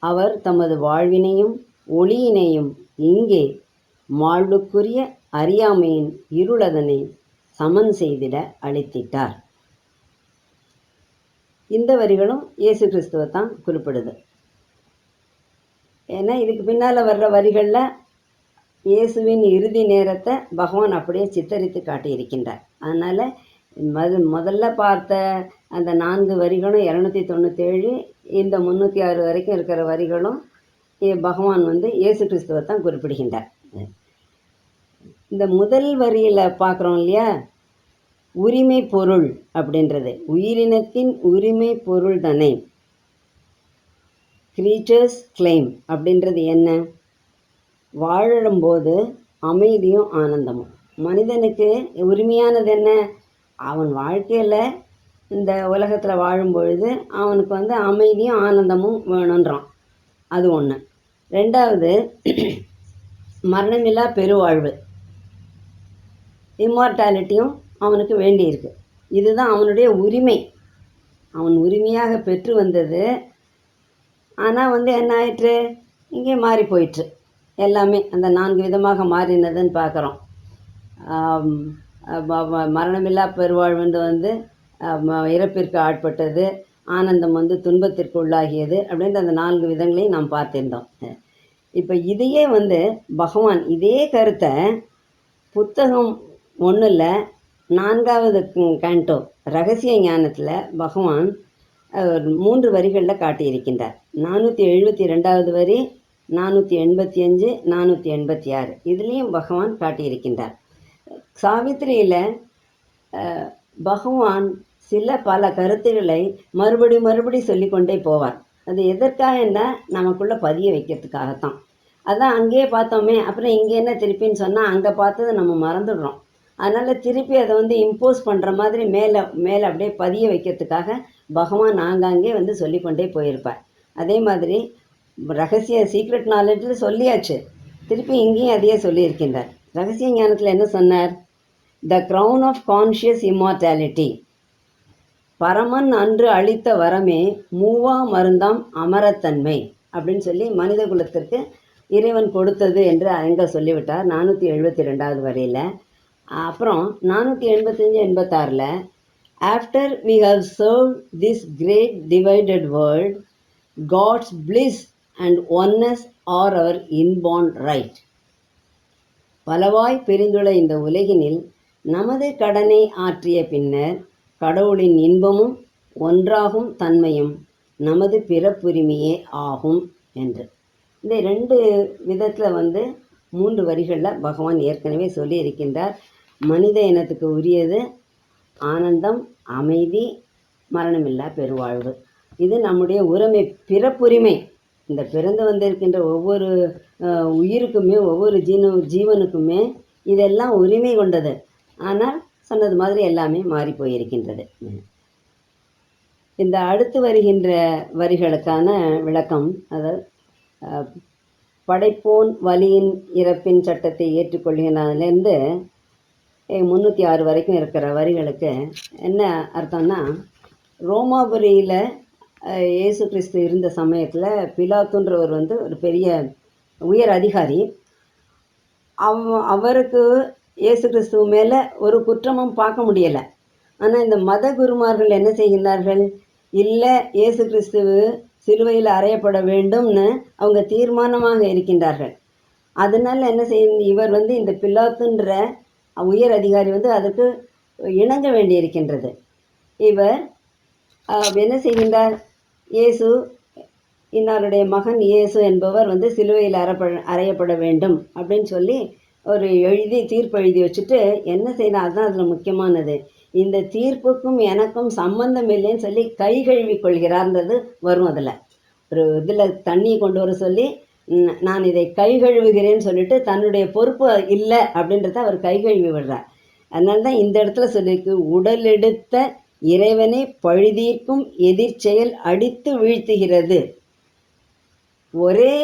Speaker 1: அவர் தமது வாழ்வினையும் ஒளியினையும் இங்கே மாழ்வுக்குரிய அறியாமையின் இருளதனை சமன் செய்திட அளித்திட்டார். இந்த வரிகளும் இயேசு கிறிஸ்துவை தான் குறிப்பிடுது. ஏன்னா இதுக்கு பின்னால் வர்ற வரிகளில் இயேசுவின் இறுதி நேரத்தை பகவான் அப்படியே சித்தரித்து காட்டியிருக்கின்றார். அதனால் முதல்ல பார்த்த அந்த 4 வரிகளும் 297, இந்த 306 வரைக்கும் இருக்கிற வரிகளும் பகவான் இயேசு கிறிஸ்துவை தான் குறிப்பிடுகின்றார். இந்த முதல் வரியில் பார்க்குறோம் இல்லையா, உரிமை பொருள் அப்படின்றது, உயிரினத்தின் உரிமை பொருள் தானே. கிரீச்சர்ஸ் கிளைம் அப்படின்றது என்ன? வாழும்போது அமைதியும் ஆனந்தமும். மனிதனுக்கு உரிமையானது என்ன? அவன் வாழ்க்கையில் இந்த உலகத்தில் வாழும் பொழுது அவனுக்கு அமைதியும் ஆனந்தமும் வேணுன்றான். அது ஒன்று. ரெண்டாவது, மரணமில்லா பெருவாழ்வு, இம்மார்டாலிட்டியும் அவனுக்கு வேண்டியிருக்கு. இதுதான் அவனுடைய உரிமை, அவன் உரிமையாக பெற்று வந்தது. ஆனால் என்ன ஆயிற்று, இங்கே மாறி போயிற்று. எல்லாமே அந்த 4 விதமாக மாறினதுன்னு பார்க்குறோம். மரணமில்லா பெருவாழ்வு இறப்பிற்கு ஆட்பட்டது, ஆனந்தம் துன்பத்திற்கு உள்ளாகியது அப்படின்ற அந்த 4 விதங்களையும் நாம் பார்த்திருந்தோம். இப்போ இதையே பகவான் இதே கருத்தை புத்தகம் 1ல் 4வது கேண்டோ ரகசிய ஞானத்தில் பகவான் 3 வரிகளில் காட்டியிருக்கின்றார். 472வது வரி, 485, 486 இதுலேயும் பகவான் காட்டியிருக்கின்றார். சாவித்திரியில் பகவான் பல கருத்துக்களை மறுபடி சொல்லிக்கொண்டே போவார். அது எதற்காகன்னா நமக்குள்ளே பதிய வைக்கிறதுக்காகத்தான். அதான் அங்கேயே பார்த்தோமே, அப்புறம் இங்கே என்ன திருப்பின்னு சொன்னால் அங்கே பார்த்ததை நம்ம மறந்துடுறோம். அதனால் திருப்பி அதை இம்போஸ் பண்ணுற மாதிரி மேலே அப்படியே பதிய வைக்கிறதுக்காக பகவான் ஆங்காங்கே சொல்லிக்கொண்டே போயிருப்பார். அதே மாதிரி ரகசிய சீக்ரெட் நாலேஜில் சொல்லியாச்சு, திருப்பி இங்கேயும் அதையே சொல்லியிருக்கின்றார். ரகசிய ஞானத்தில் என்ன சொன்னார்? The crown of conscious immortality, பரமன் அன்று அளித்த வரமே மூவா மருந்தாம் அமரத்தன்மை அப்படின்னு சொல்லி மனித குலத்திற்கு இறைவன் கொடுத்தது என்று அங்கே சொல்லிவிட்டார் 472வது வரியில். அப்புறம் 485, 86ல் after we have serve this great divided world, God's bliss and oneness are our inborn right. பலவாய் பிரிந்துள்ள இந்த உலகினில் நமது கடனை ஆற்றிய பின்னர் கடவுளின் இன்பமும் ஒன்றாகும் தன்மையும் நமது பிறப்புரிமையே ஆகும் என்று. இந்த 2 விதத்தில் 3 வரிகளில் பகவான் ஏற்கனவே சொல்லியிருக்கின்றார். மனித இனத்துக்கு உரியது ஆனந்தம், அமைதி, மரணமில்லா பெருவாழ்வு. இது நம்முடைய பிறப்புரிமை. இந்த பிறந்து வந்திருக்கின்ற ஒவ்வொரு உயிருக்குமே, ஒவ்வொரு ஜீவனுக்குமே இதெல்லாம் உரிமை கொண்டது. ஆனால் சொன்னது மாதிரி எல்லாமே மாறி போயிருக்கின்றது. இந்த அடுத்து வருகின்ற வரிகளுக்கான விளக்கம், அதாவது படைப்போன் வலியின் இறப்பின் சட்டத்தை ஏற்றுக்கொள்கிறதுலேருந்து 306 வரைக்கும் இருக்கிற வரிகளுக்கு என்ன அர்த்தம்னா, ரோமாபுரியில் இயேசு கிறிஸ்து இருந்த சமயத்தில் பிலாத்துன்றவர் ஒரு பெரிய உயர் அதிகாரி. அவருக்கு இயேசு கிறிஸ்துவ மேலே ஒரு குற்றமும் பார்க்க முடியலை. ஆனால் இந்த மத குருமார்கள் என்ன செய்கின்றார்கள்? இல்லை, இயேசு கிறிஸ்துவ சிலுவையில் அறையப்பட வேண்டும்னு அவங்க தீர்மானமாக இருக்கின்றார்கள். அதனால என்ன இவர் இந்த பிலாத்துன்ற உயர் அதிகாரி அதற்கு இணங்க வேண்டியிருக்கின்றது. இவர் என்ன செய்கின்றார்? இயேசு, இன்னாருடைய மகன் இயேசு என்பவர் சிலுவையில் அறையப்பட வேண்டும் அப்படின்னு சொல்லி ஒரு தீர்ப்பு எழுதி வச்சுட்டு என்ன செய்யணும், அதுதான் அதில் முக்கியமானது. இந்த தீர்ப்புக்கும் எனக்கும் சம்பந்தம் இல்லைன்னு சொல்லி கை கழுவி கொள்கிறார்ன்றது வரும். அதில் ஒரு இதில் தண்ணியை கொண்டு வர சொல்லி நான் இதை கை கழுவுகிறேன்னு சொல்லிட்டு தன்னுடைய பொறுப்பு இல்லை அப்படின்றத அவர் கை கழுவி விடுறார். அதனால தான் இந்த இடத்துல சொல்லியிருக்கு, உடலெடுத்த இறைவனை பழுதீர்க்கும் எதிர்ச்செயல் அடித்து வீழ்த்துகிறது. ஒரே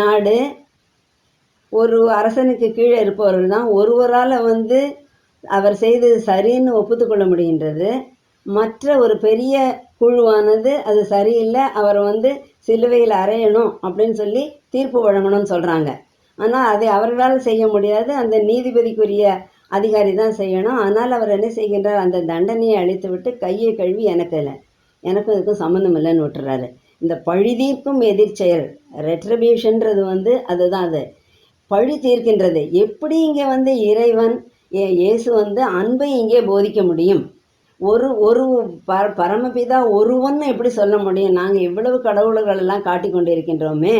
Speaker 1: நாடு, ஒரு அரசனுக்கு கீழே இருப்பவர்கள் தான் ஒருவரால் அவர் செய்தது சரின்னு ஒப்புத்துக்கொள்ள முடிகின்றது. மற்ற ஒரு பெரிய குழுவானது அது சரியில்லை, அவரை சிலுவையில் அறையணும் அப்படின்னு சொல்லி தீர்ப்பு வழங்கணும்னு சொல்கிறாங்க. ஆனால் அதை அவர்களால் செய்ய முடியாது, அந்த நீதிபதிக்குரிய அதிகாரி தான் செய்யணும். ஆனால் அவர் என்ன செய்கின்றார்? அந்த தண்டனையை அழித்து விட்டு கையை கழுவி எனக்கும் இதுக்கும் சம்மந்தம் இல்லைன்னு விட்டுறாரு. இந்த பழிதீர்க்கும் எதிர்ச்செயல், ரெட்ரிபியூஷன்றது அதுதான். அது பழி தீர்க்கின்றது. எப்படி இங்கே இறைவன் இயேசு அன்பை இங்கே போதிக்க முடியும்? ஒரு பரமபிதா ஒருவன் எப்படி சொல்ல முடியும்? நாங்கள் இவ்வளவு கடவுள்கள் எல்லாம் காட்டி கொண்டு இருக்கின்றோமே.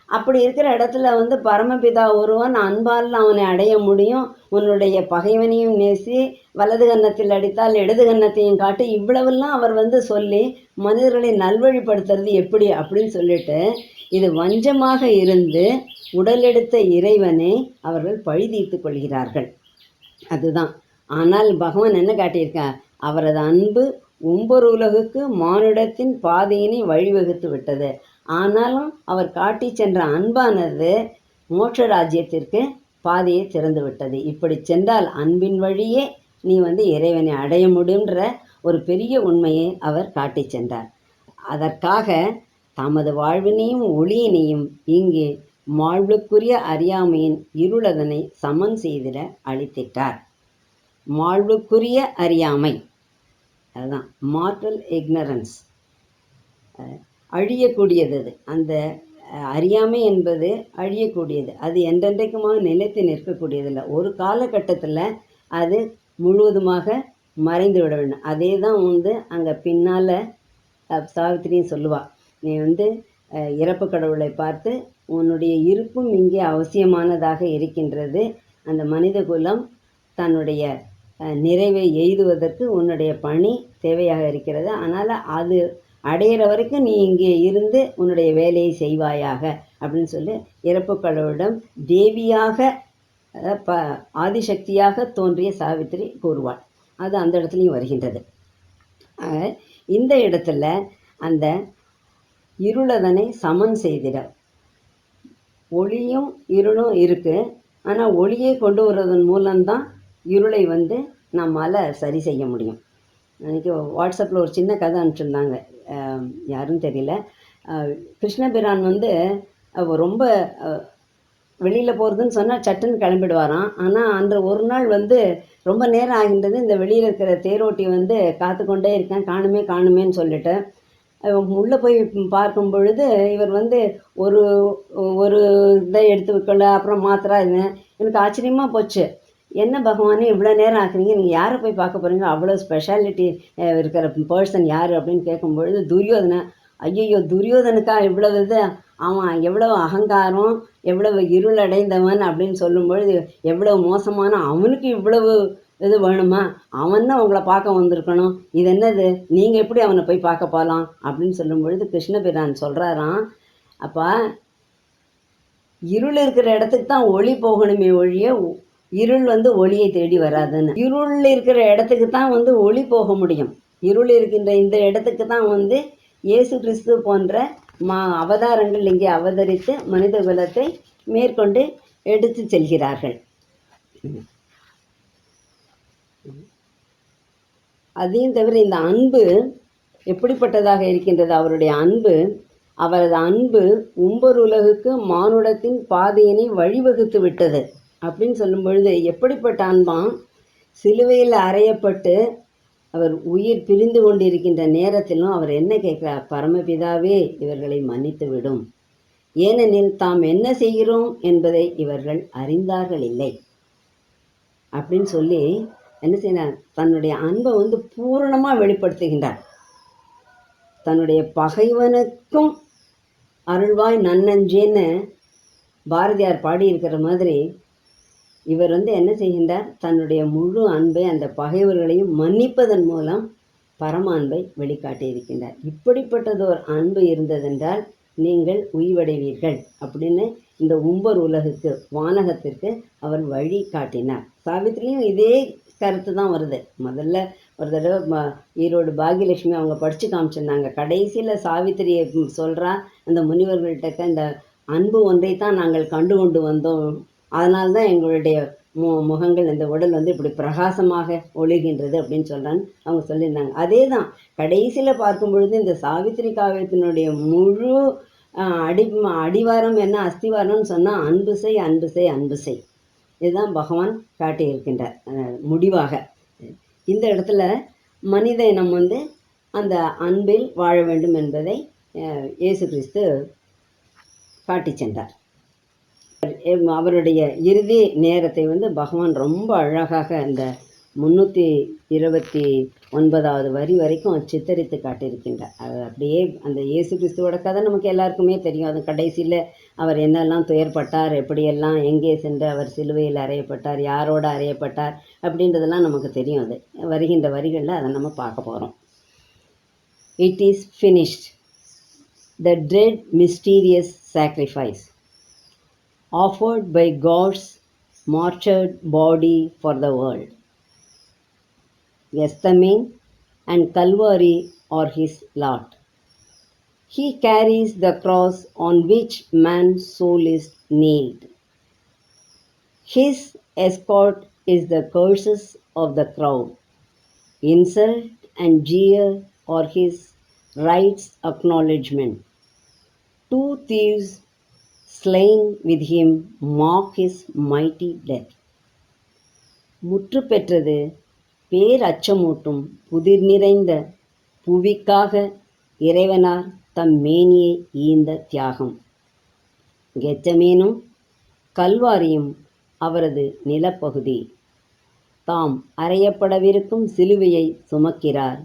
Speaker 1: அப்படி இருக்கிற இடத்துல பரமபிதா ஒருவன் அன்பால் அவனை அடைய முடியும். உன்னுடைய பகைவனையும் நேசி, வலது கன்னத்தில் அடித்தால் இடது கன்னத்தையும் காட்டி, இவ்வளவெல்லாம் அவர் சொல்லி மனிதர்களை நல்வழிப்படுத்துறது எப்படி அப்படின்னு சொல்லிட்டு இது வஞ்சமாக இருந்து உடலெடுத்த இறைவனை அவர்கள் பழி தீர்த்து கொள்கிறார்கள். அதுதான். ஆனால் பகவான் என்ன காட்டியிருக்கார்? அவரது அன்பு ஒவ்வொரு உலகுக்கு மானுடத்தின் பாதையினை வழிவகுத்து விட்டது. ஆனாலும் அவர் காட்டி சென்ற அன்பானது மோட்ச ராஜ்யத்திற்கு பாதையை திறந்து விட்டது. இப்படி சென்றால் அன்பின் வழியே நீ இறைவனை அடைய முடியுன்ற ஒரு பெரிய உண்மையை அவர் காட்டி சென்றார். அதற்காக தமது வாழ்வினையும் ஒளியினையும் இங்கே மாழ்வுக்குரிய அறியாமையின் இருளதனை சமன் செய்திட அளித்திட்டார். மாழ்வுக்குரிய அறியாமை, அதுதான் மார்டல் இக்னரன்ஸ், அழியக்கூடியது. அந்த அறியாமை என்பது அழியக்கூடியது, அது என்றென்றைக்குமாக நிலைத்து நிற்கக்கூடியதில்லை. ஒரு காலகட்டத்தில் அது முழுவதுமாக மறைந்து விட வேண்டும். அதே தான் அங்கே பின்னால் சாவித்திரியும் சொல்லுவாள், நீ இறப்பு கடவுளை பார்த்து உன்னுடைய இருப்பும் இங்கே அவசியமானதாக இருக்கின்றது, அந்த மனித குலம் தன்னுடைய நிறைவை எய்துவதற்கு உன்னுடைய பணி தேவையாக இருக்கிறது, அதனால் அது அடையிற வரைக்கும் நீ இங்கே இருந்து உன்னுடைய வேலையை செய்வாயாக அப்படின்னு சொல்லி இறப்பு கடவுளிடம் தேவியாக ஆதிசக்தியாக தோன்றிய சாவித்திரி கூறுவாள். அது அந்த இடத்துலையும் வருகின்றது. இந்த இடத்துல அந்த இருளதனை சமன் செய்திட, ஒளியும் இருளும் இருக்குது, ஆனால் ஒளியை கொண்டு வர்றதன் மூலம்தான் இருளை நம்மால் சரி செய்ய முடியும். அன்றைக்கி வாட்ஸ்அப்பில் ஒரு சின்ன கதை அனுப்பிச்சிருந்தாங்க, யாருன்னு தெரியல. கிருஷ்ணபிரான் ரொம்ப வெளியில் போகிறதுன்னு சொன்னால் சட்டுன்னு கிளம்பிடுவாராம். ஆனால் அன்று ஒரு நாள் ரொம்ப நேரம் ஆகின்றது, இந்த வெளியில் இருக்கிற தேரோட்டி காத்து கொண்டே இருக்கேன், காணுமேன்னு சொல்லிட்டு உள்ளே போய் பார்க்கும் பொழுது இவர் ஒரு ஒரு இதை எடுத்து வைக்கல, அப்புறம் மாத்திரா இது. எனக்கு ஆச்சரியமாக போச்சு, என்ன பகவானே இவ்வளோ நேரம் ஆக்குறீங்க, நீங்கள் யாரை போய் பார்க்க போகிறீங்க, அவ்வளோ ஸ்பெஷாலிட்டி இருக்கிற பர்சன் யார் அப்படின்னு கேட்கும்பொழுது துரியோதனை. ஐயோ, துரியோதனுக்கா இவ்வளவு இது, அவன் எவ்வளவு அகங்காரம், எவ்வளவு இருளடைந்தவன் அப்படின்னு சொல்லும்பொழுது எவ்வளவு மோசமான, அவனுக்கு இவ்வளவு இது வேணுமா, அவன் தான் உங்களை பார்க்க வந்திருக்கணும், இது என்னது, நீங்கள் எப்படி அவனை போய் பார்க்க போகலாம் அப்படின்னு சொல்லும் பொழுது கிருஷ்ணபிரான் சொல்கிறாராம், அப்பா இருள் இருக்கிற இடத்துக்கு தான் ஒளி போகணுமே ஒழிய இருள் ஒளியை தேடி வராதுன்னு. இருள் இருக்கிற இடத்துக்கு தான் ஒளி போக முடியும். இருள் இருக்கின்ற இந்த இடத்துக்கு தான் இயேசு கிறிஸ்து போன்ற அவதாரங்கள் இங்கே அவதரித்து மனித குலத்தை மேற்கொண்டு எடுத்து செல்கிறார்கள். அதையும் தவிர இந்த அன்பு எப்படிப்பட்டதாக இருக்கின்றது, அவருடைய அன்பு, அவரது அன்பு உம்பர் உலகுக்கு மானுடத்தின் பாதையினை வழிவகுத்து விட்டது அப்படின்னு சொல்லும் பொழுது எப்படிப்பட்ட அன்பாம், சிலுவையில் அறையப்பட்டு அவர் உயிர் பிரிந்து கொண்டிருக்கின்ற நேரத்திலும் அவர் என்ன கேட்கிறார், பரமபிதாவே இவர்களை மன்னித்து விடும், ஏனெனில் தாம் என்ன செய்கிறோம் என்பதை இவர்கள் அறிந்தார்கள் இல்லை அப்படின்னு சொல்லி என்ன செய்யறார், தன்னுடைய அன்பை பூரணமாக வெளிப்படுத்துகின்றார். தன்னுடைய பகைவனுக்கும் அருள்வாய் நன்னஞ்சேன்னு பாரதியார் பாடியிருக்கிற மாதிரி இவர் என்ன செய்கின்றார், தன்னுடைய முழு அன்பை அந்த பகைவர்களையும் மன்னிப்பதன் மூலம் பரம அன்பை வெளிக்காட்டியிருக்கின்றார். இப்படிப்பட்டதோர் அன்பு இருந்ததென்றால் நீங்கள் உய்வடைவீர்கள் அப்படின்னு இந்த உம்பர் உலகுக்கு, வானகத்திற்கு அவர் வழி காட்டினார். சாவித்திரியும் இதே கருத்து தான் வருது. முதல்ல ஒரு தடவை ஈரோடு பாகியலட்சுமி அவங்க படித்து காமிச்சிருந்தாங்க. கடைசியில் சாவித்திரியை சொல்கிறா, அந்த முனிவர்கள்ட்ட இந்த அன்பு ஒன்றை தான் நாங்கள் கண்டு கொண்டு வந்தோம், அதனால்தான் எங்களுடைய முகங்கள், இந்த உடல் இப்படி பிரகாசமாக ஒளிர்கின்றது அப்படின்னு சொல்கிறான்னு அவங்க சொல்லியிருந்தாங்க. அதே தான் கடைசியில் பார்க்கும் பொழுது இந்த சாவித்திரி காவியத்தினுடைய முழு அடிவாரம் என்ன, அஸ்திவாரம்னு சொன்னால் அன்பு செய், அன்பு செய், அன்பு செய், இதுதான் பகவான் காட்டியிருக்கின்றார். முடிவாக இந்த இடத்துல மனித இனம் அந்த அன்பில் வாழ வேண்டும் என்பதை இயேசு கிறிஸ்து காட்டி சென்றார். அவருடைய இறுதி நேரத்தை பகவான் ரொம்ப அழகாக இந்த 329வது வரி வரைக்கும் சித்தரித்து காட்டியிருக்கின்றார். அது அப்படியே அந்த இயேசு கிறிஸ்துவோட கதை நமக்கு எல்லாருக்குமே தெரியும். அது கடைசியில் அவர் என்னெல்லாம் துயர்பட்டார், எப்படியெல்லாம் எங்கே சென்று அவர் சிலுவையில் அறையப்பட்டார், யாரோடு அறையப்பட்டார் அப்படின்றதெல்லாம் நமக்கு தெரியும். அது வருகின்ற வரிகளில் அதை நம்ம பார்க்க போகிறோம். It is finished, the thread mysterious sacrifice offered by God's martyred body for the world. Gethsemane and Calvary are his lot. He carries the cross on which man's soul is nailed. His escort is the curses of the crowd. Insult and jeer are his right's acknowledgement. Two thieves slain with him mock his mighty death. முற்று பெற்றது பேர் அச்சமூட்டும் புதிர் நிறைந்த புவிக்காக இறைவனார் தம் மேனியை ஈந்த தியாகம். கெச்சமேனும் கல்வாரியும் அவரது நிலப்பகுதி. தாம் அறையப்படவிருக்கும் சிலுவையை சுமக்கிறார்.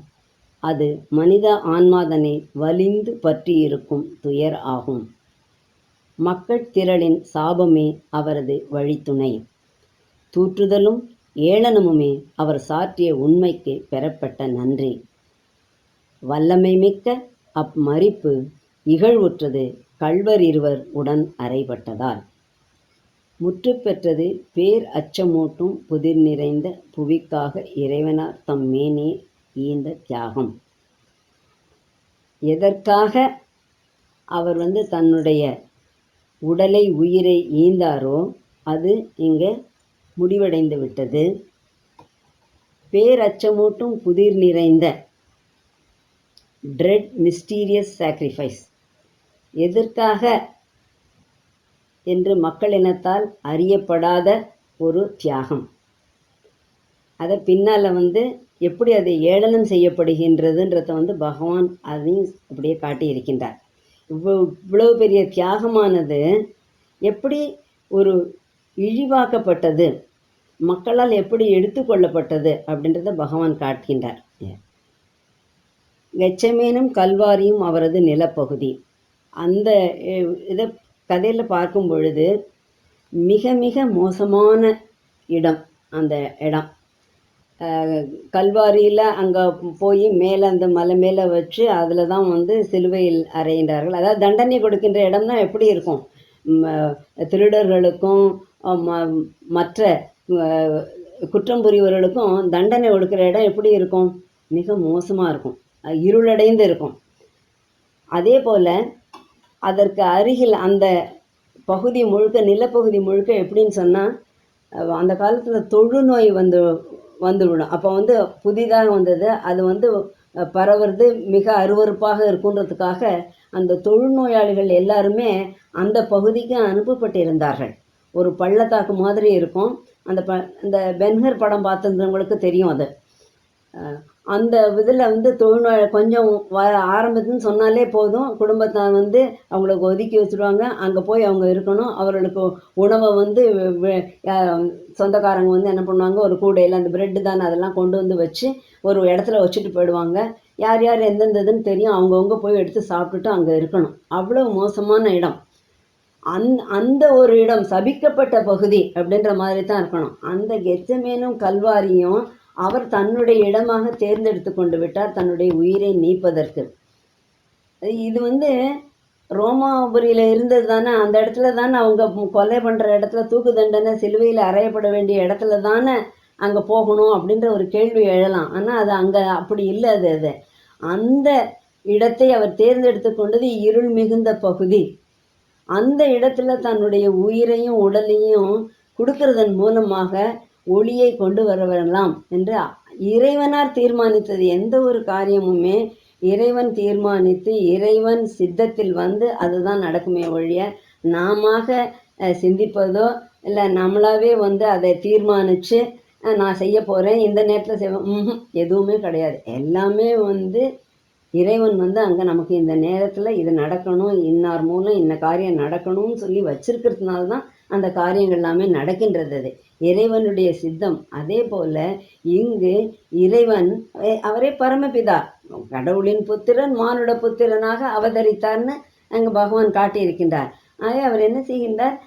Speaker 1: அது மனித ஆன்மாதனை வலிந்து பற்றியிருக்கும் துயர் ஆகும். மக்கட் திரளின் சாபமே அவரது வழித்துணை. தூற்றுதலும் ஏளனமுமே அவர் சாற்றிய உண்மைக்கு பெறப்பட்ட நன்றி. வல்லமை மிக்க அம்மறிப்பு இகழ்வுற்றது கள்வரிருவர் உடன் அறைபட்டதால். முற்றுப்பெற்றது பேர் அச்சமூட்டும் புதிர் நிறைந்த புவிக்காக இறைவனார் தம் மேனே ஈந்த தியாகம். எதற்காக அவர் தன்னுடைய உடலை உயிரை ஈந்தாரோ அது இங்கே முடிவடைந்து விட்டது. பேரச்சமூட்டும் புதிர் நிறைந்த ட்ரெட் மிஸ்டீரியஸ் சாக்ரிஃபைஸ் எதற்காக என்று மக்களினத்தால் அறியப்படாத ஒரு தியாகம். அதை பின்னால் எப்படி அது ஏளனம் செய்யப்படுகின்றதுன்றத பகவான் அதையும் அப்படியே காட்டியிருக்கின்றார். இவ்வளவு பெரிய தியாகமானது எப்படி ஒரு இழிவாக்கப்பட்டது, மக்களால் எப்படி எடுத்துக்கொள்ளப்பட்டது அப்படின்றத பகவான் காட்டுகின்றார். கெச்சமேனும் கல்வாரியும் அவரது நிலப்பகுதி. அந்த இதை கதையில் பார்க்கும் பொழுது மிக மிக மோசமான இடம். அந்த இடம் கல்வாரியில் அங்கே போய் மேலே அந்த மலை மேலே வச்சு அதில் தான் சிலுவையில் அறைகின்றார்கள். அதாவது தண்டனை கொடுக்கின்ற இடம் தான் எப்படி இருக்கும், திருடர்களுக்கும் மற்ற குற்றம் புரிவர்களுக்கும் தண்டனை கொடுக்குற இடம் எப்படி இருக்கும், மிக மோசமாக இருக்கும், இருளடைந்து இருக்கும். அதே போல் அதற்கு அருகில் அந்த பகுதி முழுக்க, நிலப்பகுதி முழுக்க எப்படின்னு சொன்னால், அந்த காலத்தில் தொழுநோய் வந்துவிடும். அப்போ புதிதாக வந்தது அது பரவுறது மிக அருவருப்பாக இருக்குன்றதுக்காக அந்த தொழுநோயாளிகள் எல்லாருமே அந்த பகுதிக்கு அனுப்பப்பட்டிருந்தார்கள். ஒரு பள்ளத்தாக்கு மாதிரி இருக்கும். அந்த பென்ஹர் படம் பார்த்துருந்தவங்களுக்கு தெரியும். அது அந்த இதில் தொழுநோய் கொஞ்சம் ஆரம்பத்துன்னு சொன்னாலே போதும், குடும்பத்தை அவங்களுக்கு ஒதுக்கி வச்சுருவாங்க. அங்கே போய் அவங்க இருக்கணும். அவர்களுக்கு உணவை சொந்தக்காரங்க என்ன பண்ணுவாங்க, ஒரு கூடையில் அந்த பிரெட்டு தானே அதெல்லாம் கொண்டு வச்சு ஒரு இடத்துல வச்சுட்டு போயிடுவாங்க. யார் யார் எந்தெந்ததுன்னு தெரியும், அவங்கவுங்க போய் எடுத்து சாப்பிட்டுட்டு அங்கே இருக்கணும். அவ்வளோ மோசமான இடம். அந்த ஒரு இடம் சபிக்கப்பட்ட பகுதி அப்படின்ற மாதிரி தான் இருக்கணும். அந்த கெச்சமேனும் கல்வாரியும் அவர் தன்னுடைய இடமாக தேர்ந்தெடுத்து கொண்டு விட்டார், தன்னுடைய உயிரை நீப்பதற்கு. இது ரோமாபுரியில் இருந்தது தானே, அந்த இடத்துல தானே அவங்க கொலை பண்ணுற இடத்துல, தூக்கு தண்டனை சிலுவையில் அறையப்பட வேண்டிய இடத்துல தானே அங்கே போகணும் அப்படின்ற ஒரு கேள்வி எழலாம். ஆனால் அது அங்கே அப்படி இல்லை. அது அந்த இடத்தை அவர் தேர்ந்தெடுத்து கொண்டது இருள் மிகுந்த பகுதி. அந்த இடத்துல தன்னுடைய உயிரையும் உடலையும் கொடுக்கறதன் மூலமாக ஒளியை கொண்டு வரலாம் என்று இறைவனார் தீர்மானித்தது. எந்த ஒரு காரியமுமே இறைவன் தீர்மானித்து இறைவன் சித்தத்தில் அதுதான் நடக்குமே ஒழிய நாம சிந்திப்பதோ இல்லை நம்மளாவே அதை தீர்மானித்து நான் செய்ய போகிறேன், இந்த நேரத்தில் செய்வேன், எதுவுமே கிடையாது. எல்லாமே இறைவன் அங்கே நமக்கு இந்த நேரத்தில் இது நடக்கணும், இன்னார் மூலம் இந்த காரியம் நடக்கணும்னு சொல்லி வச்சிருக்கிறதுனால தான் அந்த காரியங்கள் எல்லாமே நடக்கின்றது. அது இறைவனுடைய சித்தம். அதே போல் இங்கு இறைவன் அவரே பரமபிதா, கடவுளின் புத்திரன் மானுட புத்திரனாக அவதரித்தார்னு அங்கே பகவான் காட்டியிருக்கின்றார். ஆக அவர் என்ன செய்கின்றார்,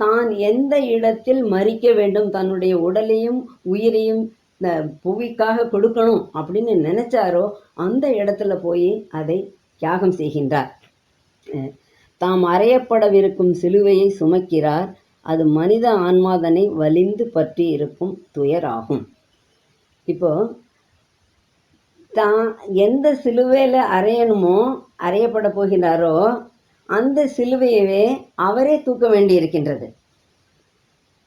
Speaker 1: தான் எந்த இடத்தில் மறிக்க வேண்டும், தன்னுடைய உடலையும் உயிரையும் இந்த புவிக்காக கொடுக்கணும் அப்படின்னு நினைச்சாரோ அந்த இடத்துல போய் அதை தியாகம் செய்கின்றார். தாம் அறையப்படவிருக்கும் சிலுவையை சுமக்கிறார். அது மனித ஆன்மாதனை வலிந்து பற்றி இருக்கும் துயர் ஆகும். இப்போ தான் எந்த சிலுவையில் அறையணுமோ, அறையப்பட போகிறாரோ அந்த சிலுவையவே அவரே தூக்க வேண்டி இருக்கின்றது,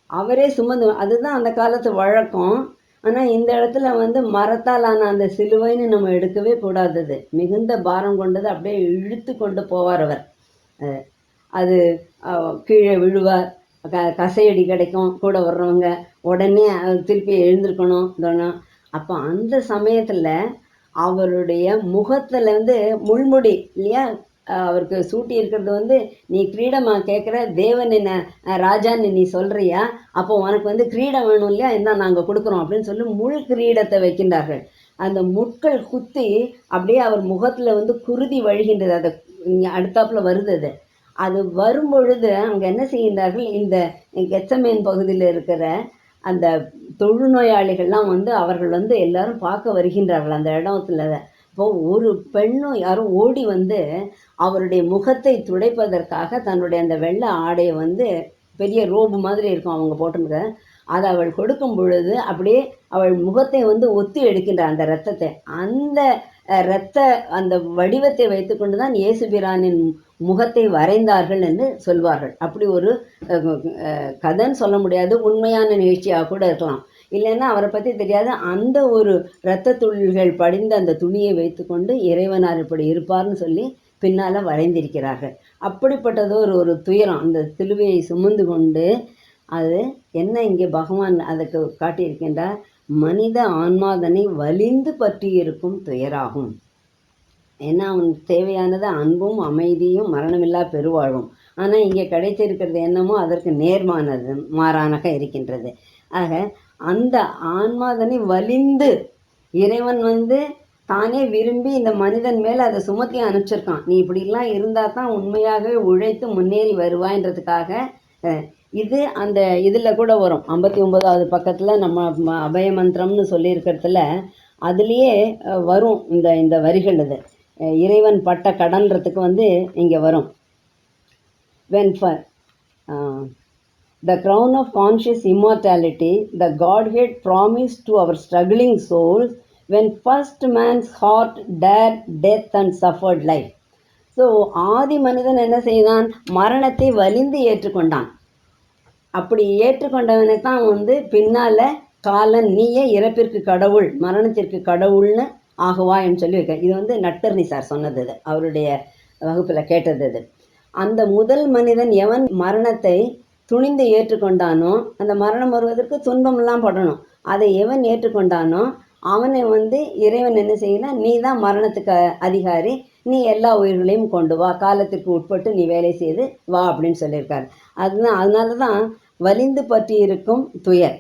Speaker 1: அவரே சுமந்து. அதுதான் அந்த காலத்து வழக்கம். ஆனால் இந்த இடத்துல மரத்தால் ஆன அந்த சிலுவைன்னு நம்ம எடுக்கவே கூடாதது. மிகுந்த பாரம் கொண்டது, அப்படியே இழுத்து கொண்டு போவார் அவர். அது கீழே விழுவார், கசையடி கிடைக்கும், கூட வர்றவங்க உடனே திருப்பி எழுந்திருக்கணும். அப்போ அந்த சமயத்தில் அவருடைய முகத்தில் முள்முடி இல்லையா, அவருக்கு சூட்டி இருக்கிறது வந்து, நீ கிரீடமா கேட்குற, தேவன் என்ன ராஜான்னு நீ சொல்றியா, அப்போ உனக்கு வந்து கிரீடம் வேணும் இல்லையா, இந்தா நாங்கள் கொடுக்குறோம் அப்படின்னு சொல்லி முள் கிரீடத்தை வைக்கின்றார்கள். அந்த முட்கள் குத்தி அப்படியே அவர் முகத்தில் வந்து குருதி வழிகின்றது. அதை அடுத்தாப்புல வருது அது. அது வரும்பொழுது அங்கே என்ன செய்கின்றார்கள், இந்த கெத்சமேன் பகுதியில் இருக்கிற அந்த தொழுநோயாளிகள்லாம் வந்து அவர்கள் வந்து எல்லாரும் பார்க்க வருகின்றார்கள் அந்த இடத்துல. இப்போ ஒரு பெண்ணும் யாரும் ஓடி வந்து அவருடைய முகத்தை துடைப்பதற்காக தன்னுடைய அந்த வெள்ளை ஆடையை வந்து பெரிய ரோபு மாதிரி இருக்கும் அவங்க போட்டிருக்க, அதை அவள் கொடுக்கும் பொழுது அப்படியே அவள் முகத்தை வந்து ஒத்தி எடுக்கின்றார் அந்த இரத்தத்தை. அந்த இரத்த அந்த வடிவத்தை வைத்துக்கொண்டு தான் இயேசுபிரானின் முகத்தை வரைந்தார்கள் என்று சொல்வார்கள். அப்படி ஒரு கதைன்னு சொல்ல முடியாது, உண்மையான நிகழ்ச்சியாக கூட இருக்கலாம். இல்லைன்னா அவரை பற்றி தெரியாது. அந்த ஒரு இரத்த துளிகள் படிந்த அந்த துணியை வைத்துக்கொண்டு இறைவனார் இப்படி இருப்பார்னு சொல்லி பின்னால் வரைந்திருக்கிறார்கள். அப்படிப்பட்டதோ ஒரு துயரம் அந்த சிலுவையை சுமந்து கொண்டு, அது என்ன இங்கே பகவான் அதுக்கு காட்டியிருக்கின்றார், மனித ஆன்மாதனை வலிந்து பற்றி இருக்கும் துயராகும். ஏன்னா அவனுக்கு தேவையானது அன்பும் அமைதியும் மரணமில்லா பெருவாழ்வும். ஆனால் இங்கே கிடைத்திருக்கிறது என்னமோ அதற்கு நேர்மானது மாறானாக இருக்கின்றது. ஆக அந்த ஆன்மாதனை வலிந்து இறைவன் வந்து தானே விரும்பி இந்த மனிதன் மேலே அதை சுமத்தி அனுப்பிச்சிருக்கான். நீ இப்படிலாம் இருந்தால் தான் உண்மையாகவே உழைத்து முன்னேறி வருவாயின்றதுக்காக. இது அந்த இதில் கூட வரும் 59வது பக்கத்தில் நம்ம அபய மந்திரம்னு சொல்லியிருக்கிறதுல அதுலேயே வரும் இந்த வரிகள். இது இறைவன் பட்ட கடன்றதுக்கு வந்து இங்கே வரும். The crown of conscious immortality the Godhead promised to our struggling souls when first man's heart dared death and suffered life. So ஆதி மனிதன் என்ன செய்தான், மரணத்தை வலிந்து ஏற்றுக்கொண்டான். அப்படி ஏற்றுக்கொண்டவனை தான் வந்து பின்னால் காலன் நீயே இறப்பிற்கு கடவுள் மரணத்திற்கு கடவுள்னு ஆகுவான்னு சொல்லி வைக்க. இது வந்து நட்டர்னி சார் சொன்னது, இது அவருடைய வகுப்பில் கேட்டது. இது அந்த முதல் மனிதன் எவன் மரணத்தை துணிந்து ஏற்றுக்கொண்டானோ, அந்த மரணம் வருவதற்கு துன்பமெல்லாம் படணும், அதை எவன் ஏற்றுக்கொண்டானோ அவனை வந்து இறைவன் என்ன செய்யலாம், நீ தான் மரணத்துக்கு அதிகாரி, நீ எல்லா உயிர்களையும் கொண்டு வா, காலத்திற்கு உட்பட்டு நீ வேலை செய்து வா அப்படின்னு சொல்லியிருக்காரு. அதனால தான் வலிந்து பற்றி இருக்கும் துயர்.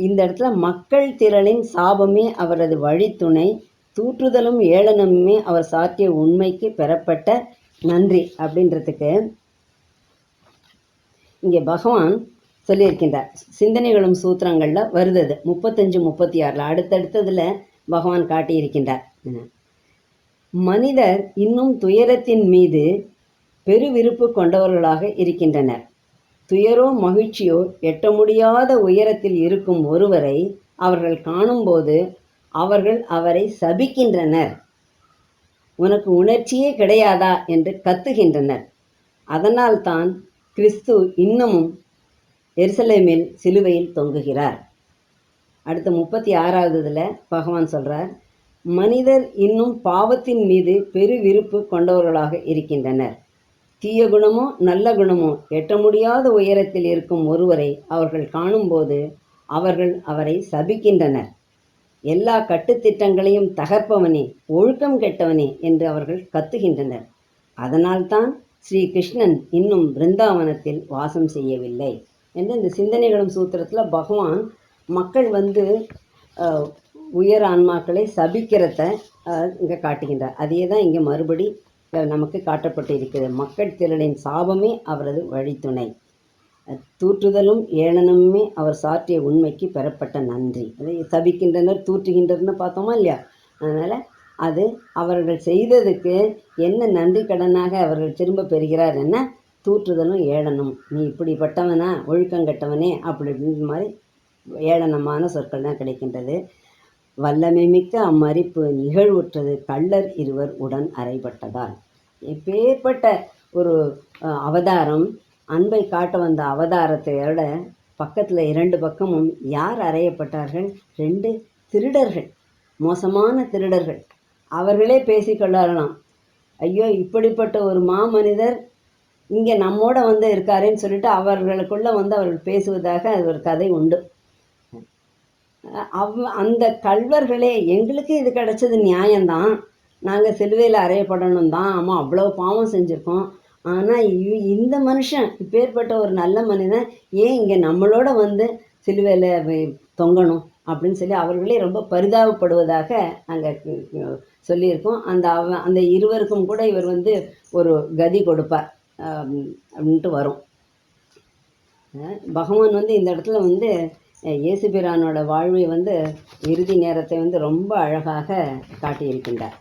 Speaker 1: இந்த இடத்துல மக்கள் திரளின் சாபமே அவரது வழித்துணை, தூற்றுதலும் ஏளனமுமே அவர் சாற்றிய உண்மைக்கு பெறப்பட்ட நன்றி அப்படின்றதுக்கு இங்கே பகவான் சொல்லியிருக்கின்றார். சிந்தனைகளும் சூத்திரங்களில் வருது 35, 36 அடுத்தடுத்ததில் பகவான் காட்டியிருக்கின்றார். மனிதர் இன்னும் துயரத்தின் மீது பெருவிருப்பு கொண்டவர்களாக இருக்கின்றனர். துயரோ மகிழ்ச்சியோ எட்ட முடியாத உயரத்தில் இருக்கும் ஒருவரை அவர்கள் காணும்போது அவர்கள் அவரை சபிக்கின்றனர். உனக்கு உணர்ச்சியே கிடையாதா என்று கத்துகின்றனர். அதனால்தான் கிறிஸ்து இன்னமும் எருசலேமில் சிலுவையில் தொங்குகிறார். அடுத்த 36வதுல பகவான் சொல்றார், மனிதர் இன்னும் பாவத்தின் மீது பெருவிருப்பு கொண்டவர்களாக இருக்கின்றனர். தீய குணமோ நல்ல குணமோ எட்ட முடியாத உயரத்தில் இருக்கும் ஒருவரை அவர்கள் காணும்போது அவர்கள் அவரை சபிக்கின்றனர். எல்லா கட்டுத்திட்டங்களையும் தகர்ப்பவனே, ஒழுக்கம் கெட்டவனே என்று அவர்கள் கத்துகின்றனர். அதனால்தான் ஸ்ரீ கிருஷ்ணன் இன்னும் பிருந்தாவனத்தில் வாசம் செய்யவில்லை என்று இந்த சிந்தனைகளும் சூத்திரத்தில் பகவான் மக்கள் வந்து உயர் ஆன்மாக்களை சபிக்கிறத இங்கே காட்டுகின்றார். அதையே தான் இங்கே மறுபடி நமக்கு காட்டப்பட்டு இருக்கிறது. மக்கள் திரளின் சாபமே அவரது வழித்துணை, தூற்றுதலும் ஏளனமுமே அவர் சாற்றிய உண்மைக்கு பெறப்பட்ட நன்றி. அதை சபிக்கின்றனர், தூற்றுகின்றனர் பார்த்தோமா இல்லையா? அதனால் அது அவர்கள் செய்ததுக்கு என்ன நன்றி கடனாக அவர்கள் திரும்ப பெறுகிறார் என்ன, தூற்றுதலும் ஏளனம். நீ இப்படிப்பட்டவனா, ஒழுக்கங்கட்டவனே அப்படி அப்படின்ற மாதிரி ஏளனமான சொற்கள் தான் கிடைக்கின்றது. வல்லமை மிக்க அம்மறிப்பு நிகழ்வுற்றது கள்ளர் இருவர் உடன் அறைபட்டதால். எப்பேற்பட்ட ஒரு அவதாரம், அன்பை காட்ட வந்த அவதாரத்தையோட பக்கத்தில் 2 பக்கமும் யார் அறையப்பட்டார்கள்? 2 திருடர்கள், மோசமான திருடர்கள். அவர்களே பேசிக்கொள்ளலாம், ஐயோ இப்படிப்பட்ட ஒரு மாமனிதர் இங்கே நம்மோட வந்து இருக்காருன்னு சொல்லிட்டு அவர்களுக்குள்ளே வந்து அவர்கள் பேசுவதாக அது ஒரு கதை உண்டு. அந்த கள்வர்களே, எங்களுக்கு இது கிடைச்சது நியாயம்தான், நாங்கள் சிலுவையில் அறையப்படணும் தான், ஆமாம் அவ்வளோ பாவம் செஞ்சுருக்கோம், ஆனால் இந்த மனுஷன் இப்பேற்பட்ட ஒரு நல்ல மனிதன் ஏன் இங்கே நம்மளோட வந்து சிலுவையில் தொங்கணும் அப்படின்னு சொல்லி அவர்களே ரொம்ப பரிதாபப்படுவதாக நாங்கள் சொல்லியிருக்கோம். அந்த இருவருக்கும் கூட இவர் வந்து ஒரு கதி கொடுப்பார் அப்படின்ட்டு வரும். பகவான் வந்து இந்த இடத்துல வந்து இயேசுபிரானோட வாழ்வை வந்து இறுதி நேரத்தை வந்து ரொம்ப அழகாக காட்டியிருக்கின்றார்.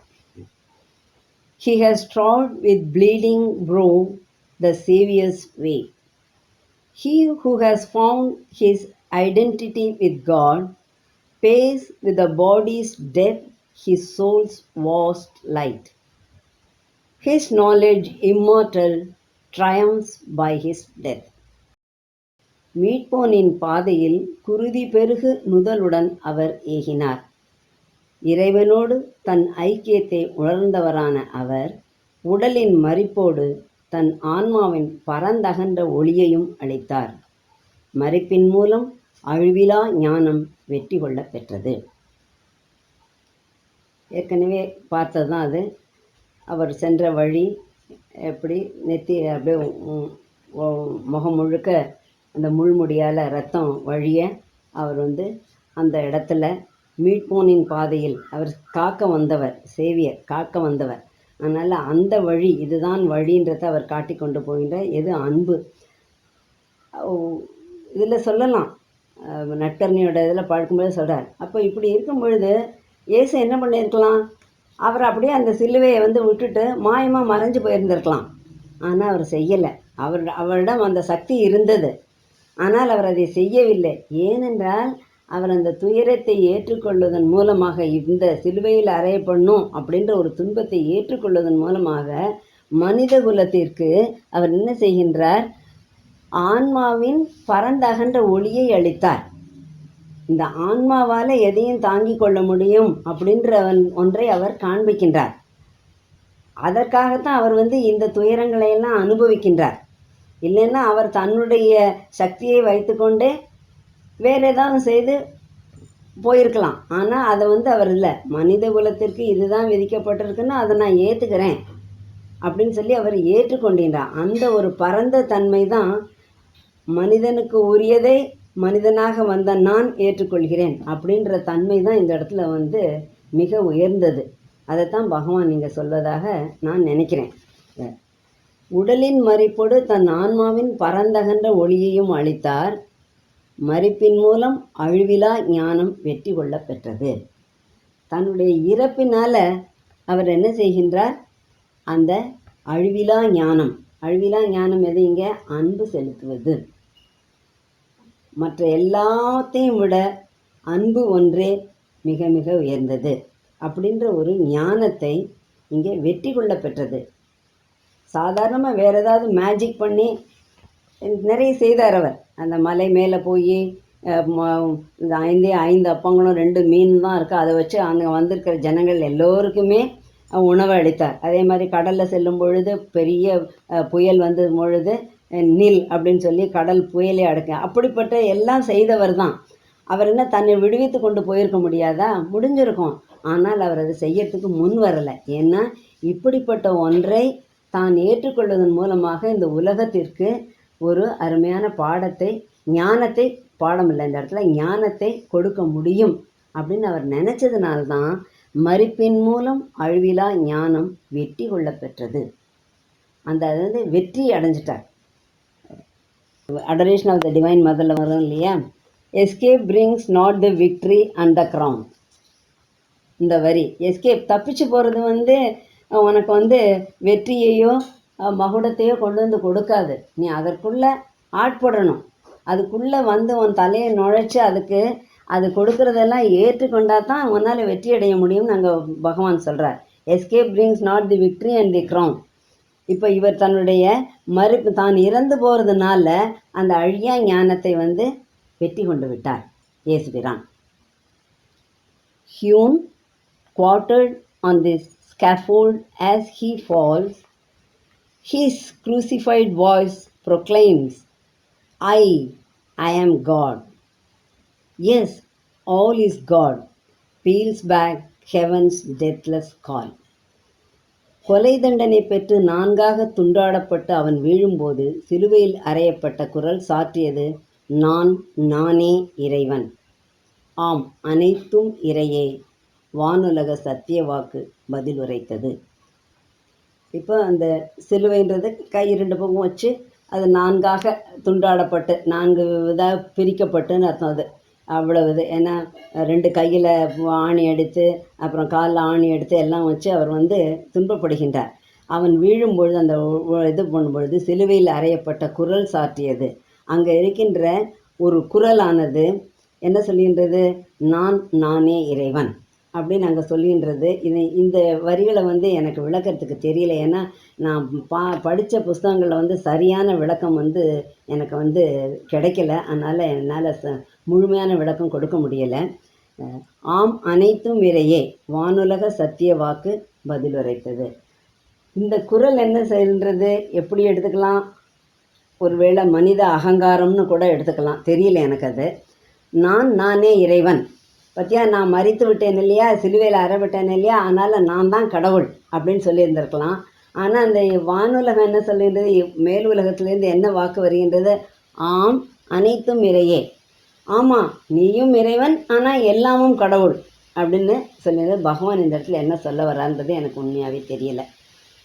Speaker 1: He has trod with bleeding brow the Saviour's way. He who has found his identity with God pays with the body's death his soul's vast light. His knowledge immortal triumphs by his death. மீட்போனின் பாதையில் குருதி பெருகு நுதலுடன் அவர் ஏகினார். இறைவனோடு தன் ஐக்கியத்தை உணர்ந்தவரான அவர் உடலின் மரிப்போடு தன் ஆன்மாவின் பரந்தகன்ற ஒளியையும் அளித்தார். மரிப்பின் மூலம் அழிவிலா ஞானம் வெற்றி கொள்ள பெற்றது. ஏற்கனவே பார்த்தது தான் அது. அவர் சென்ற வழி எப்படி நெத்தி அப்படியே முகம் முழுக்க அந்த முள்முடியால் ரத்தம் வழிய அவர் வந்து அந்த இடத்துல மீட்போனின் பாதையில் அவர் காக்க வந்தவர், சேவியர் காக்க வந்தவர். அதனால் அந்த வழி இதுதான் வழின்றதை அவர் காட்டி கொண்டு போகின்ற எது அன்பு. இதில் சொல்லலாம், நட்கர்ணியோட இதில் பார்க்கும்போது சொல்கிறார். அப்போ இப்படி இருக்கும் பொழுது இயேசு என்ன பண்ணியிருக்கலாம்? அவர் அப்படியே அந்த சிலுவையை வந்து விட்டுட்டு மாயமாக மறைஞ்சு போயிருந்திருக்கலாம். ஆனால் அவர் செய்யலை. அவரிடம் அந்த சக்தி இருந்தது, ஆனால் அவர் அதை செய்யவில்லை. ஏனென்றால் அவர் அந்த துயரத்தை ஏற்றுக்கொள்வதன் மூலமாக, இந்த சிலுவையில் அறையப்படணும் அப்படின்ற ஒரு துன்பத்தை ஏற்றுக்கொள்வதன் மூலமாக மனித குலத்திற்கு அவர் என்ன செய்கின்றார்? ஆன்மாவின் பரந்தகன்ற ஒளியை அளித்தார். இந்த ஆன்மாவால் எதையும் தாங்கிக் கொள்ள முடியும் அப்படின்ற ஒன்றை அவர் காண்பிக்கின்றார். அதற்காகத்தான் அவர் வந்து இந்த துயரங்களை எல்லாம் அனுபவிக்கின்றார். இல்லைன்னா அவர் தன்னுடைய சக்தியை வைத்துக்கொண்டே வேறு ஏதாவது செய்து போயிருக்கலாம். ஆனால் அதை வந்து அவர் இல்லை, மனித குலத்திற்கு இதுதான் விதிக்கப்பட்டிருக்குன்னு அதை நான் ஏற்றுக்கிறேன் அப்படின்னு சொல்லி அவர் ஏற்றுக்கொண்டின்றார். அந்த ஒரு பரந்த தன்மை தான் மனிதனுக்கு உரியதை மனிதனாக வந்த நான் ஏற்றுக்கொள்கிறேன் அப்படின்ற தன்மை தான் இந்த இடத்துல வந்து மிக உயர்ந்தது. அதைத்தான் பகவான் நீங்கள் சொல்வதாக நான் நினைக்கிறேன். உடலின் மரிப்போடு தன் ஆன்மாவின் பரந்தகன்ற ஒளியையும் அளித்தார். மரிப்பின் மூலம் அழிவிலா ஞானம் வெற்றி கொள்ள பெற்றது. தன்னுடைய இறப்பினால் அவர் என்ன செய்கின்றார்? அந்த அழிவிலா ஞானம், அழிவிலா ஞானம் எது? இங்கே அன்பு செலுத்துவது. மற்ற எல்லாத்தையும் விட அன்பு ஒன்றே மிக மிக உயர்ந்தது அப்படின்ற ஒரு ஞானத்தை இங்கே வெற்றி கொள்ள பெற்றது. சாதாரணமாக வேறு ஏதாவது மேஜிக் பண்ணி நிறைய செய்தார் அவர். அந்த மலை மேலே போய் இந்த 5 அப்பங்களும் 2 மீன் தான் இருக்குது, அதை வச்சு அங்கே வந்திருக்கிற ஜனங்கள் எல்லோருக்குமே உணவு அளித்தார். அதே மாதிரி கடலில் செல்லும் பொழுது பெரிய புயல் வந்த பொழுது நில் அப்படின்னு சொல்லி கடல் புயலை அடக்க, அப்படிப்பட்ட எல்லாம் செய்தவர் தான். அவர் என்ன தன்னை விடுவித்து கொண்டு போயிருக்க முடியாதா? முடிஞ்சிருக்கும். ஆனால் அவர் அதை செய்யறதுக்கு முன் வரலை. ஏன்னா இப்படிப்பட்ட ஒன்றை தான் ஏற்றுக்கொள்வதன் மூலமாக இந்த உலகத்திற்கு ஒரு அருமையான பாடத்தை, ஞானத்தை, பாடம் இல்லை இந்த இடத்துல, ஞானத்தை கொடுக்க முடியும் அப்படின்னு அவர் நினச்சதுனால்தான் மரிப்பின் மூலம் அழிவிலா ஞானம் வெற்றி கொள்ள பெற்றது. அந்த வந்து வெற்றி அடைஞ்சிட்டார். அடரேஷன் ஆஃப் த டிவைன் மதரில் வரும் இல்லையா, escape brings not the victory and the crown. இந்த வரி எஸ்கேப், தப்பிச்சு போகிறது வந்து உனக்கு வந்து வெற்றியையோ மகுடத்தையோ கொண்டு வந்து கொடுக்காது. நீ அதற்குள்ளே ஆட்படணும். அதுக்குள்ளே வந்து உன் தலையை நுழைச்சி அதுக்கு அது கொடுக்குறதெல்லாம் ஏற்றுக்கொண்டா தான் உன்னால் வெற்றி அடைய முடியும்னு நாங்கள் பகவான் சொல்கிறார். Escape brings not the victory and the crown. இப்போ இவர் தன்னுடைய மறுப்பு தான் இறந்து போகிறதுனால அந்த அழியா ஞானத்தை வந்து வெற்றி கொண்டு விட்டார் இயேசுபிரான். Hewn, quartered on this scaffold as he falls, his crucified voice proclaims, I am God. Yes, all is God, peals back heaven's deathless call. கொலை தண்டனை பெற்று 4ஆக துண்டாடப்பட்டு அவன் வீழும்போது சிலுவையில் அறையப்பட்ட குரல் சாற்றியது, நான் நானே இறைவன். ஆம், அனைத்தும் இறையே. வானுலக சத்திய வாக்கு பதிலுரைத்தது. இப்போ அந்த சிலுவைன்றது கை 2 பக்கம் வச்சு அது 4ஆக துண்டாடப்பட்டு 4 இதாக பிரிக்கப்பட்டுன்னு அர்த்தம். அது அவ்வளவு இது. ஏன்னா 2 கையில் ஆணி அடித்து அப்புறம் காலில் ஆணி எடுத்து எல்லாம் வச்சு அவர் துன்பப்படுகின்றார். அவன் வீழும்பொழுது அந்த இது பண்ணும்பொழுது சிலுவையில் அறையப்பட்ட குரல் சாற்றியது. அங்கே இருக்கின்ற ஒரு குரலானது என்ன சொல்கின்றது? நான் நானே இறைவன் அப்படின்னு அங்கே சொல்கின்றது. இந்த வரிகளை எனக்கு விளக்கறதுக்கு தெரியல. ஏன்னா நான் படித்த புஸ்தகங்களில் சரியான விளக்கம் எனக்கு கிடைக்கல. அதனால் என்னால் முழுமையான விளக்கம் கொடுக்க முடியலை. ஆம், அனைத்தும் இறையே. வானுலக சத்திய வாக்கு பதிலுரைத்தது. இந்த குரல் என்ன செய்கின்றது? எப்படி எடுத்துக்கலாம்? ஒருவேளை மனித அகங்காரம்னு கூட எடுத்துக்கலாம், தெரியல எனக்கு அது. நான் நானே இறைவன். பற்றியா, நான் மறித்து விட்டேன் இல்லையா, சிலுவையில் அறவிட்டேன் இல்லையா, அதனால் நான் தான் கடவுள் அப்படின்னு சொல்லியிருந்திருக்கலாம். ஆனால் அந்த வானுலகம் என்ன சொல்கின்றது? மேல் உலகத்திலேருந்து என்ன வாக்கு வருகின்றது? ஆம், அனைத்தும் இறையே. ஆமாம், நீயும் இறைவன், ஆனால் எல்லாமும் கடவுள் அப்படின்னு சொல்லிடுறது. பகவான் இந்த இடத்துல என்ன சொல்ல வரான்றது எனக்கு உண்மையாகவே தெரியல.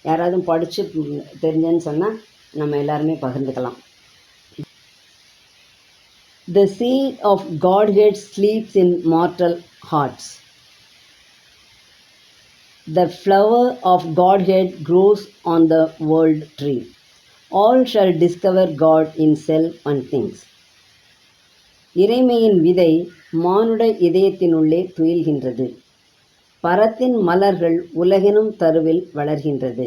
Speaker 1: யாராவது படித்து தெரிஞ்சேன்னு சொன்னால் நம்ம எல்லாருமே பகிர்ந்துக்கலாம். The seed of Godhead sleeps in mortal hearts. The flower of Godhead grows on the world tree. All shall discover God in self and things. இறைமையின் விதை மானுட இதயத்தினுள்ளே துயில்கின்றது. பரத்தின் மலர்கள் உலகெனும் தருவில் வளர்கின்றது.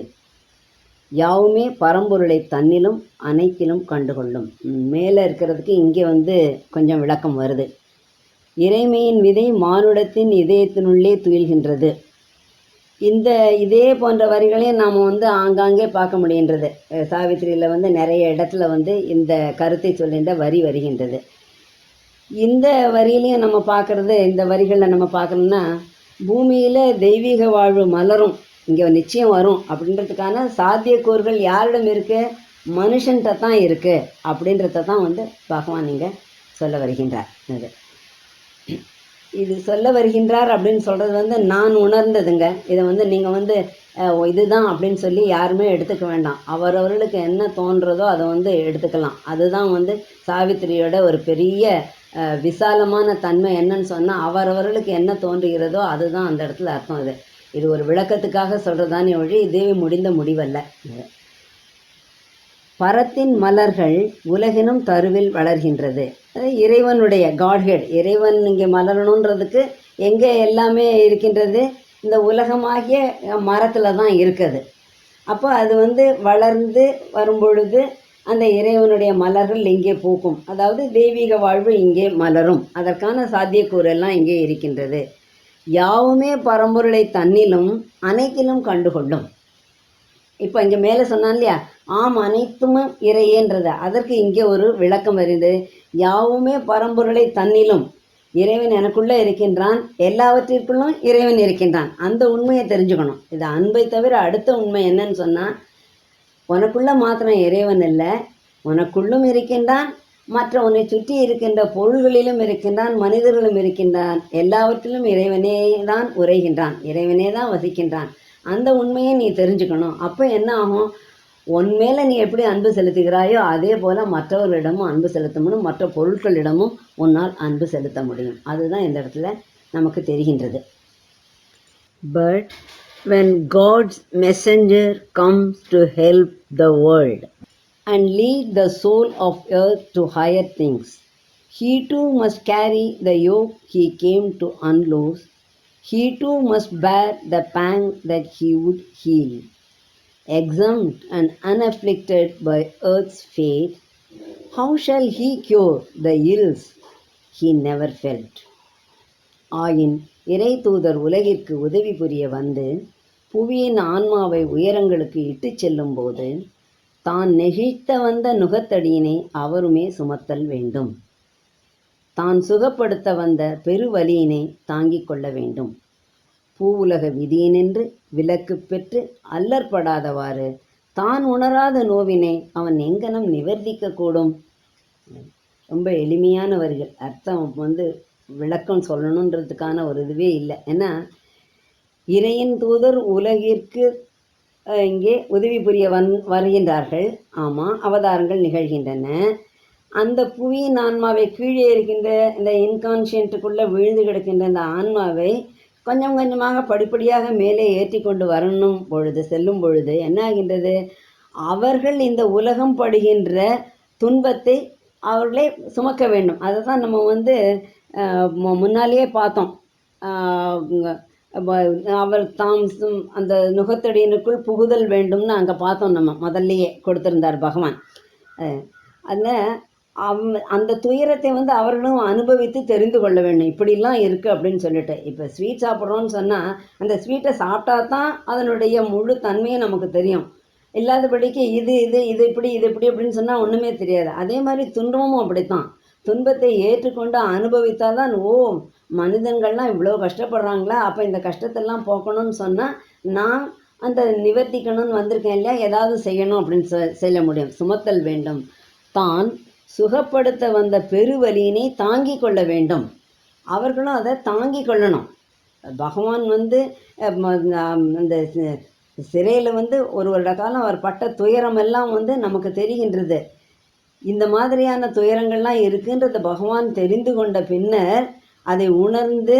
Speaker 1: யாவுமே பரம்பொருளை தன்னிலும் அனைத்திலும் கண்டுகொள்ளும். மேலே இருக்கிறதுக்கு இங்கே கொஞ்சம் விளக்கம் வருது. இறைமையின் விதை மானுடத்தின் இதயத்தினுள்ளே துயில்கின்றது. இதே போன்ற வரிகளையும் நாம் ஆங்காங்கே பார்க்க முடிகின்றது. சாவித்திரியில் நிறைய இடத்துல இந்த கருத்தை சொல்கின்ற வரி வருகின்றது. இந்த வரியிலையும் நம்ம பார்க்குறது, இந்த வரிகளில் நம்ம பார்க்கணும்னா, பூமியில் தெய்வீக வாழ்வு மலரும், இங்கே நிச்சயம் வரும் அப்படின்றதுக்கான சாத்தியக்கூறுகள் யாரிடம் இருக்குது? மனுஷன்கிட்ட தான் இருக்குது அப்படின்றத தான் பகவான் இங்கே சொல்ல வருகின்றார். இது சொல்ல வருகின்றார் அப்படின்னு சொல்கிறது நான் உணர்ந்ததுங்க. இதை நீங்கள் இதுதான் அப்படின்னு சொல்லி யாருமே எடுத்துக்க வேண்டாம். அவரவர்களுக்கு என்ன தோன்றதோ அதை எடுத்துக்கலாம். அதுதான் சாவித்திரியோட ஒரு பெரிய விசாலமான தன்மை. என்னன்னு சொன்னால், அவரவர்களுக்கு என்ன தோன்றுகிறதோ அதுதான் அந்த இடத்துல அர்த்தம். இது ஒரு விளக்கத்துக்காக சொல்கிறதானே ஒழி இதுவே முடிந்த முடிவல்ல. பரத்தின் மலர்கள் உலகினும் தருவில் வளர்கின்றது. அது இறைவனுடைய காட்ஹெட். இறைவன் இங்கே மலரணுன்றதுக்கு எங்கே எல்லாமே இருக்கின்றது? இந்த உலகமாகிய மரத்தில் தான் இருக்குது. அப்போ அது வளர்ந்து வரும்பொழுது அந்த இறைவனுடைய மலர்கள் இங்கே பூக்கும். அதாவது தெய்வீக வாழ்வு இங்கே மலரும். அதற்கான சாத்தியக்கூறெல்லாம் இங்கே இருக்கின்றது. யாவுமே பரம்பொருளை தன்னிலும் அனைத்திலும் கண்டுகொள்ளும். இப்போ இங்கே மேலே சொன்னான் இல்லையா, ஆம் அனைத்தும் இறையேன்றது. அதற்கு இங்கே ஒரு விளக்கம் வருது. யாவுமே பரம்பொருளை தன்னிலும், இறைவன் எனக்குள்ளே இருக்கின்றான், எல்லாவற்றிற்குள்ளும் இறைவன் இருக்கின்றான். அந்த உண்மையை தெரிஞ்சுக்கணும். இது அன்பை தவிர அடுத்த உண்மை என்னன்னு சொன்னால், உனக்குள்ள மாத்திரம் இறைவன் இல்லை, உனக்குள்ளும் இருக்கின்றான், மற்ற உன்னை சுற்றி இருக்கின்ற பொருள்களிலும் இருக்கின்றான், மனிதர்களும் இருக்கின்றான். எல்லாவற்றிலும் இறைவனே தான் உரைகின்றான், இறைவனே தான் வசிக்கின்றான். அந்த உண்மையை நீ தெரிஞ்சுக்கணும். அப்போ என்ன ஆகும்? உன் மேலே நீ எப்படி அன்பு செலுத்துகிறாயோ அதே போல் மற்றவர்களிடமும் அன்பு செலுத்த முடியும், மற்ற பொருட்களிடமும் உன்னால் அன்பு செலுத்த முடியும். அதுதான் இந்த இடத்துல நமக்கு தெரிகின்றது. But when God's messenger comes to help the world and lead the soul of earth to higher things, he too must carry the yoke he came to unloose. He too must bear the pang that he would heal. Exempt and unafflicted by earth's fate, how shall he cure the ills he never felt? ஆயின் இறை தூதர் உலகிற்கு உதவி புரிய புவியின் ஆன்மாவை உயரங்களுக்கு இட்டுச் செல்லும் போது தான் நெகிழ்த்த வந்த நுகத்தடியினை அவருமே சுமத்தல் வேண்டும். தான் சுகப்படுத்த வந்த பெருவலியினை தாங்கிக் கொள்ள வேண்டும். பூவுலக விதியினின்று விலக்கு பெற்று அல்லற்படாதவாறு தான் உணராத நோவினை அவன் எங்கனம் நிவர்த்திக்க கூடும். ரொம்ப எளிமையான வரிகள். அர்த்தம் விளக்கம் சொல்லணுன்றதுக்கான ஒரு இதுவே இல்லை. ஏன்னா இறையின் தூதர் உலகிற்கு இங்கே உதவி புரிய வருகின்றார்கள். ஆமாம், அவதாரங்கள் நிகழ்கின்றன. அந்த புவியின் ஆன்மாவை கீழே இருக்கின்ற இந்த இன்கான்ஷியன்ட்டுக்குள்ளே விழுந்து கிடக்கின்ற இந்த ஆன்மாவை கொஞ்சம் கொஞ்சமாக படிப்படியாக மேலே ஏற்றி கொண்டு செல்லும் பொழுது என்ன ஆகின்றது, அவர்கள் இந்த உலகம் படுகின்ற துன்பத்தை அவர்களே சுமக்க வேண்டும். அதை தான் நம்ம முன்னாலேயே பார்த்தோம். அவர் தாம் அந்த நுகத்தடியினுக்குள் புகுதல் வேண்டும்னு அங்கே பார்த்தோம். நம்ம முதல்லையே கொடுத்துருந்தார் பகவான். அந்த துயரத்தை அவர்களும் அனுபவித்து தெரிந்து கொள்ள வேண்டும், இப்படிலாம் இருக்குது அப்படின்னு சொல்லிட்டு. இப்போ ஸ்வீட் சாப்பிட்றோன்னு சொன்னால் அந்த ஸ்வீட்டை சாப்பிட்டா தான் அதனுடைய முழு தன்மையும் நமக்கு தெரியும். இல்லாதபடிக்கு இது இது இது இப்படி இது இப்படி அப்படின்னு சொன்னால் ஒன்றுமே தெரியாது. அதே மாதிரி துன்பமும் அப்படித்தான். துன்பத்தை ஏற்றுக்கொண்டு அனுபவித்தால் தான், ஓ மனிதர்கள்லாம் இவ்வளோ கஷ்டப்படுறாங்களா, அப்போ இந்த கஷ்டத்தெல்லாம் போக்கணும்னு சொன்னால் நான் அந்த நிவர்த்திக்கணும்னு வந்திருக்கேன் இல்லையா, ஏதாவது செய்யணும் அப்படின்னு செய்ய முடியும். சுமத்தல் வேண்டும். தான் சுகப்படுத்த வந்த பெருவலியினை தாங்கி கொள்ள வேண்டும். அவர்களும் அதை தாங்கி கொள்ளணும். பகவான் அந்த சிறையில் ஒரு வருட காலம் அவர் பட்ட துயரமெல்லாம் நமக்கு தெரிகின்றது. இந்த மாதிரியான துயரங்கள்லாம் இருக்குன்றது பகவான் தெரிந்து கொண்ட பின்னர் அதை உணர்ந்து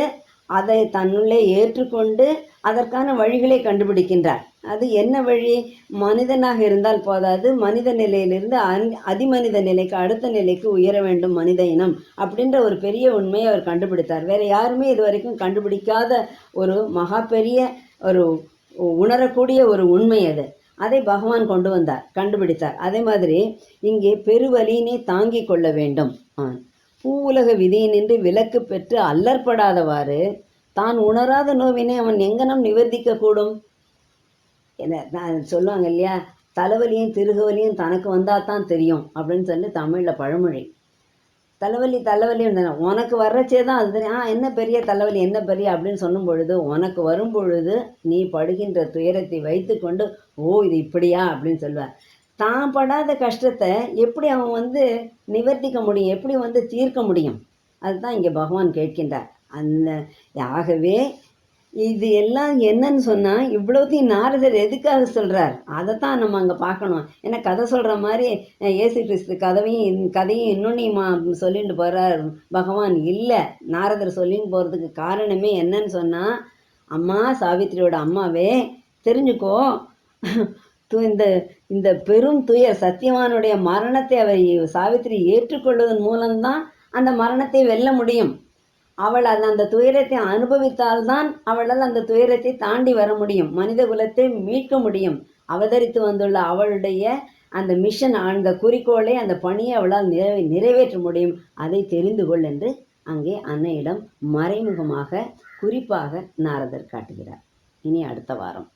Speaker 1: அதை தன்னுள்ளே ஏற்றுக்கொண்டு அதற்கான வழிகளை கண்டுபிடிக்கின்றார். அது என்ன வழி? மனிதனாக இருந்தால் போதாது, மனித நிலையிலிருந்து அதிமனித நிலைக்கு, அடுத்த நிலைக்கு உயர வேண்டும் மனித இனம் அப்படின்ற ஒரு பெரிய உண்மையை அவர் கண்டுபிடித்தார். வேறு யாருமே இது வரைக்கும் கண்டுபிடிக்காத ஒரு மகா பெரிய ஒரு உணரக்கூடிய ஒரு உண்மை அது. அதை பகவான் கொண்டு வந்தார், கண்டுபிடித்தார். அதே மாதிரி இங்கே பெருவலியினை தாங்கி கொள்ள வேண்டும். பூவுலக விதியினின்று விலக்கு பெற்று அல்லற்படாதவாறு தான் உணராத நோவினை அவன் எங்கனம் நிவர்த்திக்க கூடும். என்ன சொல்லுவாங்க இல்லையா, தலைவலியும் திருகுவலியும் தனக்கு வந்தால் தான் தெரியும் அப்படின்னு சொல்லி தமிழில் பழமொழி. தலைவலி உனக்கு வர்றச்சே தான் அது தெரியும். என்ன பெரிய தலைவலி, என்ன பெரிய அப்படின்னு சொல்லும் பொழுது, உனக்கு வரும் பொழுது நீ படுகின்ற துயரத்தை வைத்து கொண்டு, ஓ இது இப்படியா அப்படின்னு சொல்லுவார். தான் படாத கஷ்டத்தை எப்படி அவன் நிவர்த்திக்க முடியும், எப்படி தீர்க்க முடியும்? அதுதான் இங்கே பகவான் கேட்கின்றார். ஆகவே இது எல்லாம் என்னன்னு சொன்னால், இவ்வளோத்தையும் நாரதர் எதுக்காக சொல்கிறார் அதைத்தான் நம்ம அங்கே பார்க்கணும். ஏன்னா கதை சொல்கிற மாதிரி இயேசு கிறிஸ்து கதையும் இன்னொன்னையும் சொல்லிட்டு போகிறார் பகவான் இல்லை. நாரதர் சொல்லின்னு போகிறதுக்கு காரணமே என்னன்னு சொன்னால், அம்மா சாவித்திரியோட அம்மாவே தெரிஞ்சுக்கோ, இந்த பெரும் துயர் சத்தியவானுடைய மரணத்தை அவர் சாவித்திரி ஏற்றுக்கொள்வதன் மூலம்தான் அந்த மரணத்தை வெல்ல முடியும். அவள் அந்த துயரத்தை அனுபவித்தால்தான் அவளால் அந்த துயரத்தை தாண்டி வர முடியும், மனித குலத்தை மீட்க முடியும். அவதரித்து வந்துள்ள அவளுடைய அந்த மிஷன், அந்த குறிக்கோளை, அந்த பணியை அவளால் நிறைவேற்ற முடியும். அதை தெரிந்து கொள் என்று அங்கே அன்னையிடம் மறைமுகமாக குறிப்பாக நாரதர் காட்டுகிறார். இனி அடுத்த வாரம்.